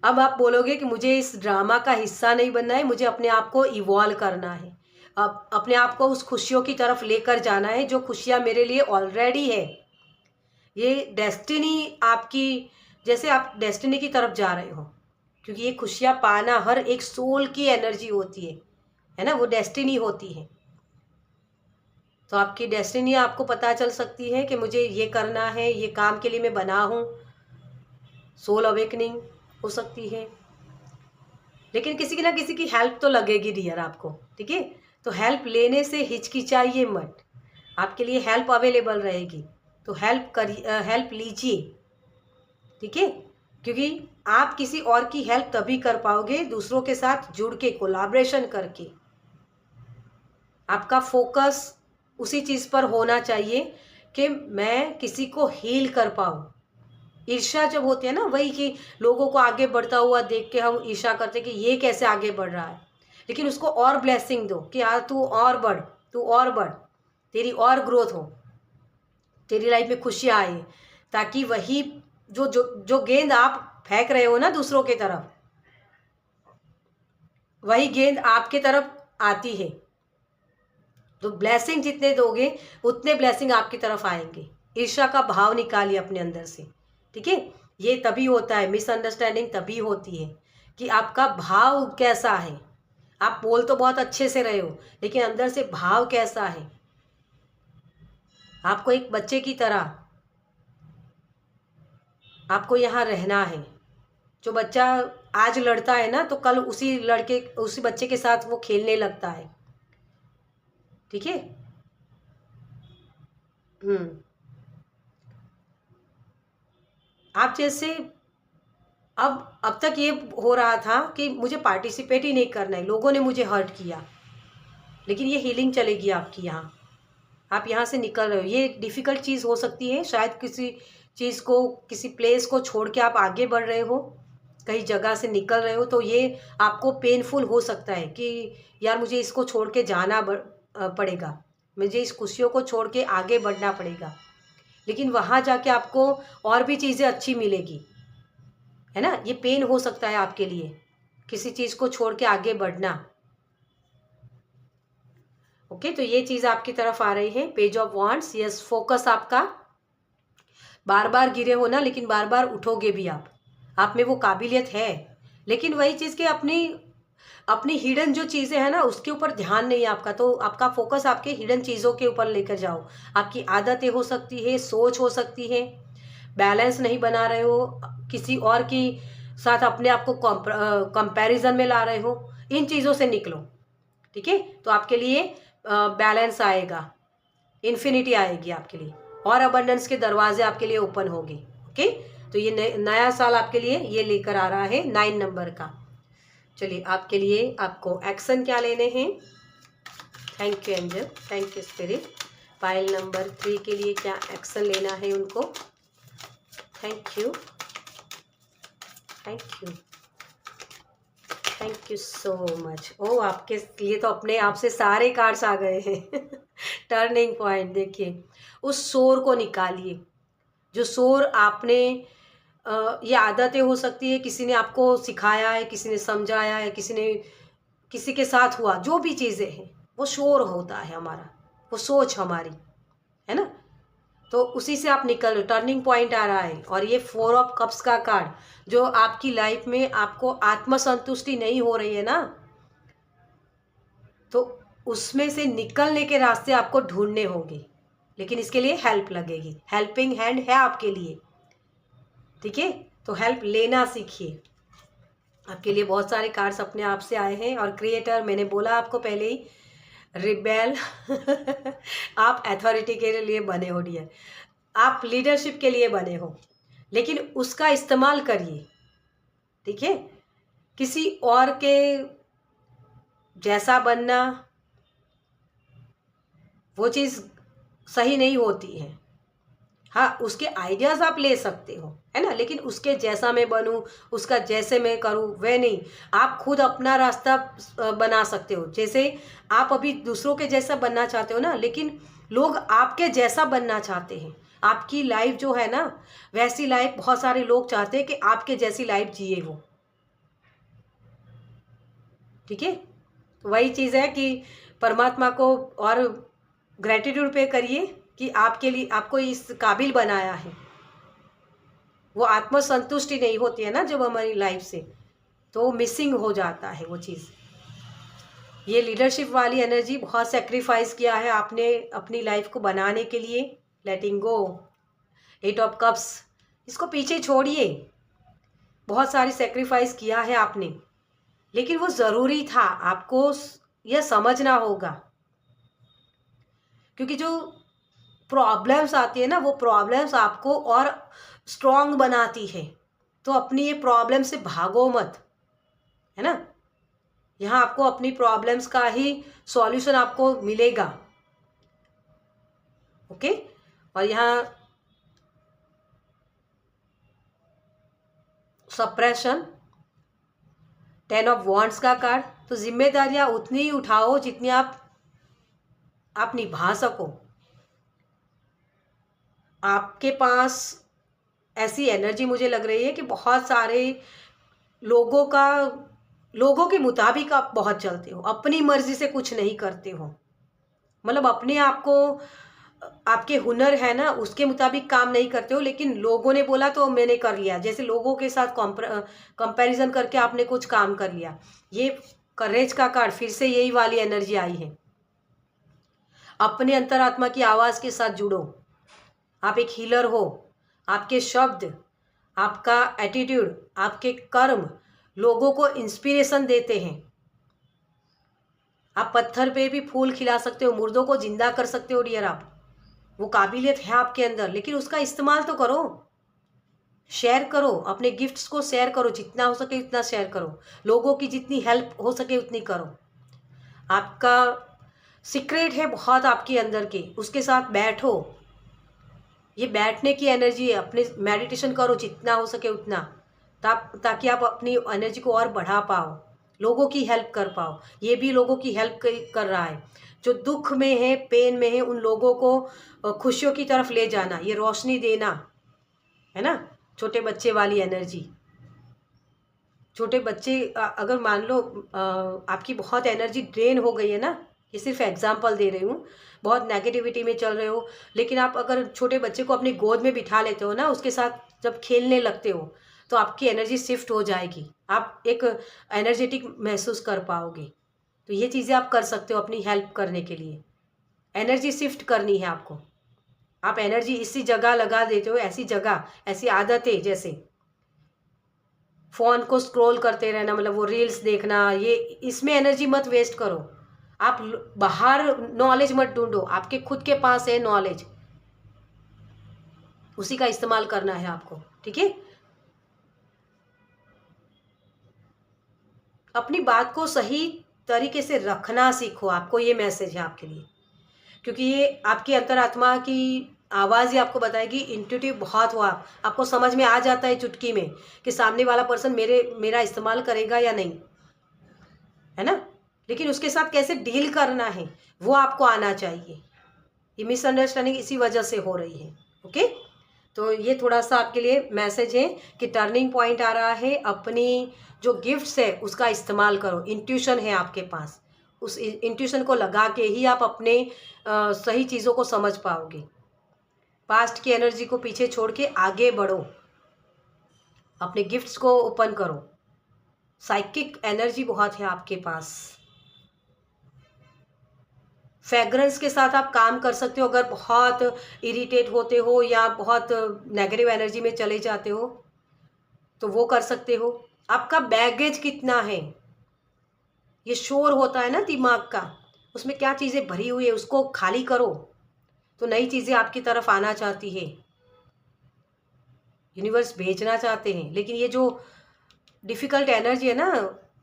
अब आप बोलोगे कि मुझे इस ड्रामा का हिस्सा नहीं बनना है, मुझे अपने आप को इवॉल्व करना है, अब अपने आप को उस खुशियों की तरफ लेकर जाना है जो खुशियाँ मेरे लिए ऑलरेडी है। ये डेस्टिनी आपकी, जैसे आप डेस्टिनी की तरफ जा रहे हो, क्योंकि ये खुशियाँ पाना हर एक सोल की एनर्जी होती है ना, वो डेस्टिनी होती है। तो आपकी डेस्टिनी आपको पता चल सकती है कि मुझे ये करना है, ये काम के लिए मैं बना हूँ। सोल अवेकनिंग हो सकती है, लेकिन किसी की ना किसी की हेल्प तो लगेगी डियर आपको। ठीक है, तो हेल्प लेने से हिचकिचाइए मत, आपके लिए हेल्प अवेलेबल रहेगी, तो हेल्प लीजिए। ठीक है, क्योंकि आप किसी और की हेल्प तभी कर पाओगे दूसरों के साथ जुड़ के, कोलैबोरेशन करके। आपका फोकस उसी चीज़ पर होना चाहिए कि मैं किसी को हील कर पाऊँ। ईर्ष्या जब होती है ना, वही कि लोगों को आगे बढ़ता हुआ देख के हम ईर्ष्या करते कि ये कैसे आगे बढ़ रहा है, लेकिन उसको और ब्लेसिंग दो कि यार तू और बढ़, तू और बढ़, तेरी और ग्रोथ हो, तेरी लाइफ में खुशियाँ आए, ताकि वही जो जो जो गेंद आप फेंक रहे हो ना दूसरों की तरफ, वही गेंद आपके तरफ आती है। तो ब्लेसिंग जितने दोगे उतने ब्लेसिंग आपकी तरफ आएंगे। ईर्ष्या का भाव निकालिए अपने अंदर से। ठीक है, ये तभी होता है, मिसअंडरस्टैंडिंग तभी होती है कि आपका भाव कैसा है। आप बोल तो बहुत अच्छे से रहे हो, लेकिन अंदर से भाव कैसा है। आपको एक बच्चे की तरह आपको यहाँ रहना है। जो बच्चा आज लड़ता है ना, तो कल उसी बच्चे के साथ वो खेलने लगता है। ठीक है, आप जैसे अब तक ये हो रहा था कि मुझे पार्टिसिपेट ही नहीं करना है, लोगों ने मुझे हर्ट किया, लेकिन ये हीलिंग चलेगी आपकी। यहाँ आप यहाँ से निकल रहे हो। ये डिफ़िकल्ट चीज़ हो सकती है, शायद किसी चीज़ को, किसी प्लेस को छोड़ के आप आगे बढ़ रहे हो, कहीं जगह से निकल रहे हो, तो ये आपको पेनफुल हो सकता है कि यार मुझे इसको छोड़ के जाना पड़ेगा, मुझे इस खुशियों को छोड़ के आगे बढ़ना पड़ेगा। लेकिन वहाँ जाके आपको और भी चीज़ें अच्छी मिलेगी, है ना। ये पेन हो सकता है आपके लिए, किसी चीज़ को छोड़ के आगे बढ़ना। ओके, तो ये चीज़ आपकी तरफ आ रही है, page of wands. Yes, focus आपका, बार बार गिरे हो ना, लेकिन बार बार उठोगे भी आप में वो काबिलियत है। लेकिन वही चीज़ कि अपनी अपनी हिडन जो चीज़ें हैं ना उसके ऊपर ध्यान नहीं है आपका, तो आपका फोकस आपके हिडन चीज़ों के ऊपर लेकर जाओ। आपकी आदतें हो सकती है, सोच हो सकती है, बैलेंस नहीं बना रहे हो, किसी और की साथ अपने आप को कंपैरिजन में ला रहे हो, इन चीज़ों से निकलो। ठीक है, तो आपके लिए बैलेंस आएगा, इन्फिनिटी आएगी आपके लिए, और अबंडेंस के दरवाजे आपके लिए ओपन होंगे। ओके, तो ये नया साल आपके लिए ये लेकर आ रहा है 9 नंबर का। चलिए, आपके लिए आपको एक्शन क्या लेने हैं। Thank you angel, thank you spirit. Pile number 3 के लिए क्या एक्शन लेना है उनको। Thank you, thank you, thank you so much. ओ, आपके लिए तो अपने आप से सारे कार्ड्स आ गए हैं। टर्निंग पॉइंट देखिए, उस शोर को निकालिए, जो शोर आपने ये आदतें हो सकती है, किसी ने आपको सिखाया है, किसी ने समझाया है, किसी के साथ हुआ, जो भी चीज़ें हैं वो शोर होता है हमारा, वो सोच हमारी है ना। तो उसी से आप निकल, टर्निंग पॉइंट आ रहा है। और ये 4 ऑफ कप्स का कार्ड, जो आपकी लाइफ में आपको आत्मसंतुष्टि नहीं हो रही है ना, तो उसमें से निकलने के रास्ते आपको ढूंढने होंगे, लेकिन इसके लिए हेल्प लगेगी। हेल्पिंग हैंड है आपके लिए, ठीक है, तो हेल्प लेना सीखिए। आपके लिए बहुत सारे कार्ड्स अपने आप से आए हैं। और क्रिएटर, मैंने बोला आपको पहले ही, रिबेल। आप अथॉरिटी के लिए बने हो डियर, आप लीडरशिप के लिए बने हो, लेकिन उसका इस्तेमाल करिए। ठीक है, किसी और के जैसा बनना वो चीज़ सही नहीं होती है। हाँ, उसके आइडियाज़ आप ले सकते हो, है ना, लेकिन उसके जैसा मैं बनूं, उसका जैसे मैं करूं, वह नहीं। आप खुद अपना रास्ता बना सकते हो। जैसे आप अभी दूसरों के जैसा बनना चाहते हो ना, लेकिन लोग आपके जैसा बनना चाहते हैं। आपकी लाइफ जो है ना, वैसी लाइफ बहुत सारे लोग चाहते हैं कि आपके जैसी लाइफ जिए वो। ठीक है, तो वही चीज़ है कि परमात्मा को और ग्रेटिट्यूड पे करिए कि आपके लिए, आपको इस काबिल बनाया है। वो आत्मसंतुष्टि नहीं होती है ना जब हमारी लाइफ से, तो मिसिंग हो जाता है वो चीज़। ये लीडरशिप वाली एनर्जी, बहुत सेक्रीफाइस किया है आपने अपनी लाइफ को बनाने के लिए। लेटिंग गो, 8 ऑफ कप्स, इसको पीछे छोड़िए। बहुत सारी सेक्रीफाइस किया है आपने, लेकिन वो ज़रूरी था। आपको यह समझना होगा, क्योंकि जो प्रॉब्लम्स आती है ना, वो प्रॉब्लम्स आपको और स्ट्रॉन्ग बनाती है। तो अपनी ये प्रॉब्लम से भागो मत, है ना। यहाँ आपको अपनी प्रॉब्लम्स का ही सॉल्यूशन आपको मिलेगा। ओके, और यहाँ सप्रेशन, 10 ऑफ वॉन्ड्स का कार्ड। तो जिम्मेदारियां उतनी ही उठाओ जितनी आप निभा सको। आपके पास ऐसी एनर्जी मुझे लग रही है कि बहुत सारे लोगों के मुताबिक आप बहुत चलते हो, अपनी मर्जी से कुछ नहीं करते हो। मतलब अपने आप को, आपके हुनर है ना, उसके मुताबिक काम नहीं करते हो, लेकिन लोगों ने बोला तो मैंने कर लिया। जैसे लोगों के साथ कंपैरिजन करके आपने कुछ काम कर लिया। ये करेज का कार्ड, फिर से यही वाली एनर्जी आई है। अपने अंतरात्मा की आवाज़ के साथ जुड़ो। आप एक हीलर हो। आपके शब्द, आपका एटीट्यूड, आपके कर्म लोगों को इंस्पिरेशन देते हैं। आप पत्थर पे भी फूल खिला सकते हो, मुर्दों को जिंदा कर सकते हो डियर। आप, वो काबिलियत है आपके अंदर, लेकिन उसका इस्तेमाल तो करो। शेयर करो, अपने गिफ्ट्स को शेयर करो, जितना हो सके उतना शेयर करो। लोगों की जितनी हेल्प हो सके उतनी करो। आपका सीक्रेट है बहुत आपके अंदर के, उसके साथ बैठो। ये बैठने की एनर्जी है। अपने मेडिटेशन करो जितना हो सके उतना, ताकि आप अपनी एनर्जी को और बढ़ा पाओ, लोगों की हेल्प कर पाओ। ये भी लोगों की हेल्प कर रहा है, जो दुख में है, पेन में है, उन लोगों को खुशियों की तरफ ले जाना, ये रोशनी देना, है ना। छोटे बच्चे वाली एनर्जी। छोटे बच्चे, अगर मान लो आपकी बहुत एनर्जी ड्रेन हो गई है ना, ये सिर्फ एग्जांपल दे रही हूँ, बहुत नेगेटिविटी में चल रहे हो, लेकिन आप अगर छोटे बच्चे को अपनी गोद में बिठा लेते हो ना, उसके साथ जब खेलने लगते हो, तो आपकी एनर्जी शिफ्ट हो जाएगी, आप एक एनर्जेटिक महसूस कर पाओगे। तो ये चीज़ें आप कर सकते हो अपनी हेल्प करने के लिए। एनर्जी शिफ्ट करनी है आपको। आप एनर्जी इसी जगह लगा देते हो, ऐसी जगह, ऐसी आदतें, जैसे फ़ोन को स्क्रॉल करते रहना, मतलब वो रील्स देखना, ये इसमें एनर्जी मत वेस्ट करो। आप बाहर नॉलेज मत ढूंढो, आपके खुद के पास है नॉलेज, उसी का इस्तेमाल करना है आपको, ठीक है। अपनी बात को सही तरीके से रखना सीखो, आपको ये मैसेज है आपके लिए, क्योंकि ये आपकी अंतरात्मा की आवाज़ ही आपको बताएगी। इंट्यूटिव बहुत हो आप, आपको समझ में आ जाता है चुटकी में कि सामने वाला पर्सन मेरा इस्तेमाल करेगा या नहीं, है ना। लेकिन उसके साथ कैसे डील करना है वो आपको आना चाहिए। ये मिसअंडरस्टैंडिंग इसी वजह से हो रही है, ओके। तो ये थोड़ा सा आपके लिए मैसेज है कि टर्निंग पॉइंट आ रहा है, अपनी जो गिफ्ट्स है उसका इस्तेमाल करो। इंट्यूशन है आपके पास, उस इंट्यूशन को लगा के ही आप अपने सही चीज़ों को समझ पाओगे। पास्ट की एनर्जी को पीछे छोड़ के आगे बढ़ो, अपने गिफ्ट्स को ओपन करो। साइकिक एनर्जी बहुत है आपके पास। फ्रेग्रेंस के साथ आप काम कर सकते हो, अगर बहुत इरिटेट होते हो या बहुत नेगेटिव एनर्जी में चले जाते हो तो वो कर सकते हो। आपका बैगेज कितना है, ये शोर होता है ना दिमाग का, उसमें क्या चीज़ें भरी हुई है उसको खाली करो, तो नई चीज़ें आपकी तरफ आना चाहती है, यूनिवर्स भेजना चाहते हैं। लेकिन ये जो डिफ़िकल्ट एनर्जी है ना,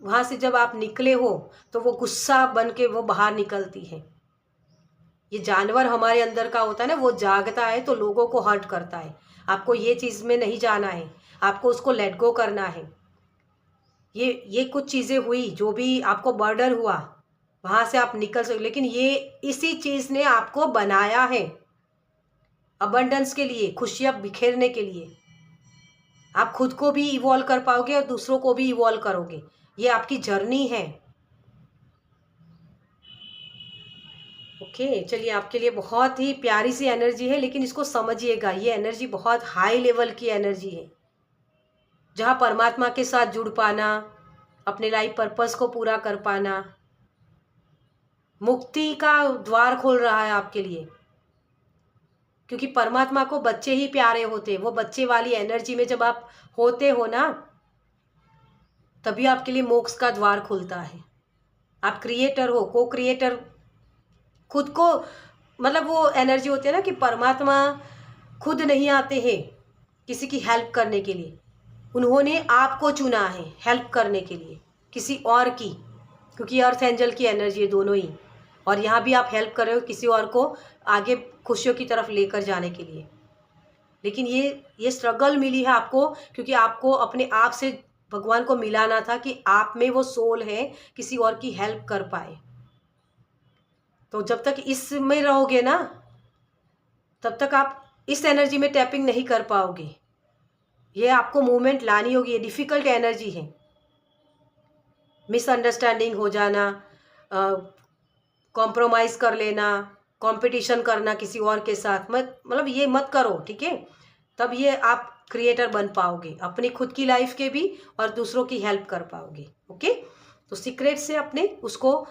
वहाँ से जब आप निकले हो तो वो गुस्सा बन के वो बाहर निकलती है। ये जानवर हमारे अंदर का होता है ना, वो जागता है तो लोगों को हर्ट करता है। आपको ये चीज़ में नहीं जाना है, आपको उसको लेट गो करना है। ये कुछ चीज़ें हुई जो भी आपको बर्डन हुआ, वहाँ से आप निकल सकते, लेकिन ये इसी चीज़ ने आपको बनाया है अबंडेंस के लिए, खुशियाँ बिखेरने के लिए। आप खुद को भी इवॉल्व कर पाओगे और दूसरों को भी इवॉल्व करोगे। ये आपकी जर्नी है, ओके। चलिए, आपके लिए बहुत ही प्यारी सी एनर्जी है, लेकिन इसको समझिएगा, ये एनर्जी बहुत हाई लेवल की एनर्जी है, जहाँ परमात्मा के साथ जुड़ पाना, अपने लाइफ पर्पस को पूरा कर पाना, मुक्ति का द्वार खोल रहा है आपके लिए। क्योंकि परमात्मा को बच्चे ही प्यारे होते हैं, वो बच्चे वाली एनर्जी में जब आप होते हो ना, तभी आपके लिए मोक्ष का द्वार खुलता है। आप क्रिएटर हो, को क्रिएटर, खुद को, मतलब वो एनर्जी होती है ना कि परमात्मा खुद नहीं आते हैं किसी की हेल्प करने के लिए, उन्होंने आपको चुना है हेल्प करने के लिए किसी और की, क्योंकि अर्थ एंजल की एनर्जी है दोनों ही। और यहाँ भी आप हेल्प कर रहे हो किसी और को आगे खुशियों की तरफ लेकर जाने के लिए। लेकिन ये स्ट्रगल मिली है आपको, क्योंकि आपको अपने आप से भगवान को मिलाना था कि आप में वो सोल है किसी और की हेल्प कर पाए। तो जब तक इसमें रहोगे ना, तब तक आप इस एनर्जी में टैपिंग नहीं कर पाओगे। ये आपको मूवमेंट लानी होगी, ये डिफ़िकल्ट एनर्जी है। मिसअंडरस्टैंडिंग हो जाना, कॉम्प्रोमाइज़ कर लेना, कंपटीशन करना किसी और के साथ, मत, मतलब ये मत करो, ठीक है। तब ये आप क्रिएटर बन पाओगे अपनी खुद की लाइफ के भी, और दूसरों की हेल्प कर पाओगे, ओके। तो सीक्रेट से अपने उसको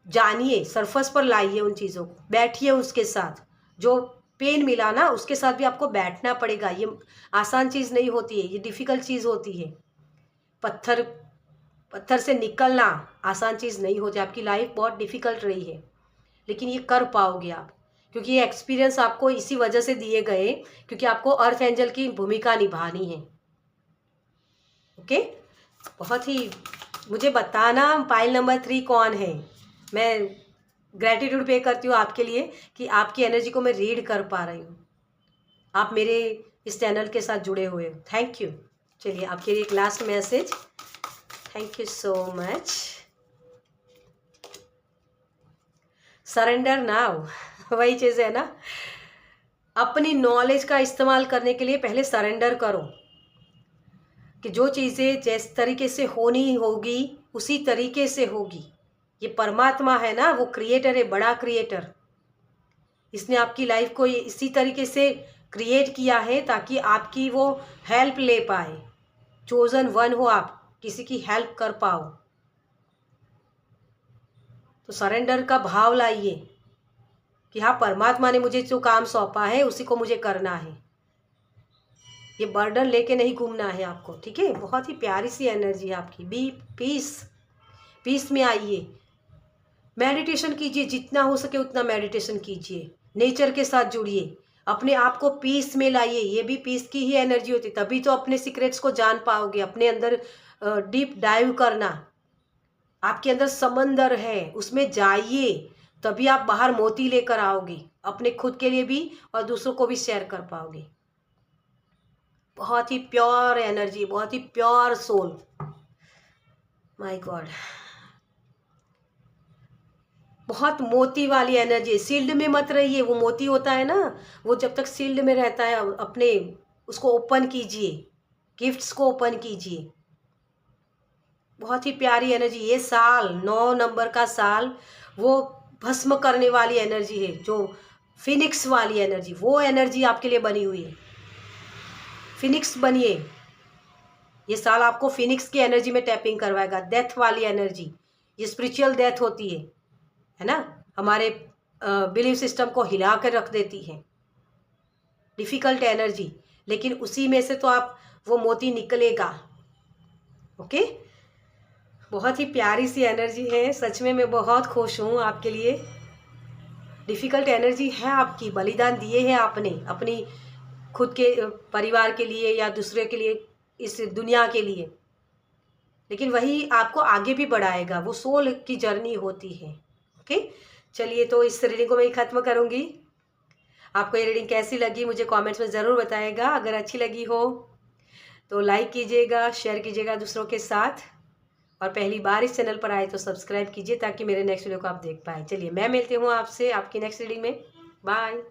जानिए, सरफेस पर लाइए उन चीज़ों को, बैठिए उसके साथ। जो पेन मिला ना, उसके साथ भी आपको बैठना पड़ेगा। ये आसान चीज़ नहीं होती है, ये डिफ़िकल्ट चीज़ होती है। पत्थर से निकलना आसान चीज़ नहीं होती। आपकी लाइफ बहुत डिफ़िकल्ट रही है, लेकिन ये कर पाओगे आप, क्योंकि ये एक्सपीरियंस आपको इसी वजह से दिए गए, क्योंकि आपको अर्थ एंजल की भूमिका निभानी है, ओके। बहुत ही, मुझे बताना पाइल नंबर 3 कौन है। मैं ग्रैटिट्यूड पे करती हूँ आपके लिए कि आपकी एनर्जी को मैं रीड कर पा रही हूँ, आप मेरे इस चैनल के साथ जुड़े हुए हो। Thank you. चलिए, आपके लिए एक last message. Thank you so much. Surrender now वही चीज़ है ना, अपनी नॉलेज का इस्तेमाल करने के लिए पहले सरेंडर करो कि जो चीज़ें जिस तरीके से होनी होगी उसी तरीके से होगी। ये परमात्मा है ना, वो क्रिएटर है, बड़ा क्रिएटर। इसने आपकी लाइफ को इसी तरीके से क्रिएट किया है ताकि आपकी वो हेल्प ले पाए। चोजन वन हो, आप किसी की हेल्प कर पाओ, तो सरेंडर का भाव लाइए कि हाँ, परमात्मा ने मुझे जो काम सौंपा है उसी को मुझे करना है। ये बर्डन लेके नहीं घूमना है आपको, ठीक है। बहुत ही प्यारी सी एनर्जी है आपकी। बी पीस, पीस में आइए, मेडिटेशन कीजिए, जितना हो सके उतना मेडिटेशन कीजिए, नेचर के साथ जुड़िए, अपने आप को पीस में लाइए। ये भी पीस की ही एनर्जी होती है, तभी तो अपने सीक्रेट्स को जान पाओगे। अपने अंदर डीप डाइव करना, आपके अंदर समंदर है, उसमें जाइए, तभी आप बाहर मोती लेकर आओगे, अपने खुद के लिए भी और दूसरों को भी शेयर कर पाओगे। बहुत ही प्योर एनर्जी, बहुत ही प्योर सोल, माय गॉड, बहुत मोती वाली एनर्जी। सील्ड में मत रहिए, वो मोती होता है ना, वो जब तक सील्ड में रहता है, अपने उसको ओपन कीजिए, गिफ्ट्स को ओपन कीजिए। बहुत ही प्यारी एनर्जी। ये साल 9 नंबर का साल वो भस्म करने वाली एनर्जी है, जो फिनिक्स वाली एनर्जी, वो एनर्जी आपके लिए बनी हुई है। फिनिक्स बनिए, ये साल आपको फिनिक्स की एनर्जी में टैपिंग करवाएगा। डेथ वाली एनर्जी, ये स्पिरिचुअल डेथ होती है ना, हमारे बिलीफ सिस्टम को हिला कर रख देती है, डिफ़िकल्ट एनर्जी, लेकिन उसी में से तो आप वो मोती निकलेगा। ओके, बहुत ही प्यारी सी एनर्जी है, सच में मैं बहुत खुश हूँ आपके लिए। डिफ़िकल्ट एनर्जी है आपकी, बलिदान दिए हैं आपने अपनी खुद के परिवार के लिए या दूसरे के लिए, इस दुनिया के लिए, लेकिन वही आपको आगे भी बढ़ाएगा। वो सोल की जर्नी होती है। ओके, चलिए, तो इस रीडिंग को मैं ख़त्म करूँगी। आपको ये रीडिंग कैसी लगी मुझे कमेंट्स में ज़रूर बताइएगा। अगर अच्छी लगी हो तो लाइक कीजिएगा, शेयर कीजिएगा दूसरों के साथ, और पहली बार इस चैनल पर आए तो सब्सक्राइब कीजिए ताकि मेरे नेक्स्ट वीडियो को आप देख पाएँ। चलिए, मैं मिलती हूँ आपसे आपकी नेक्स्ट रीडिंग में। बाय।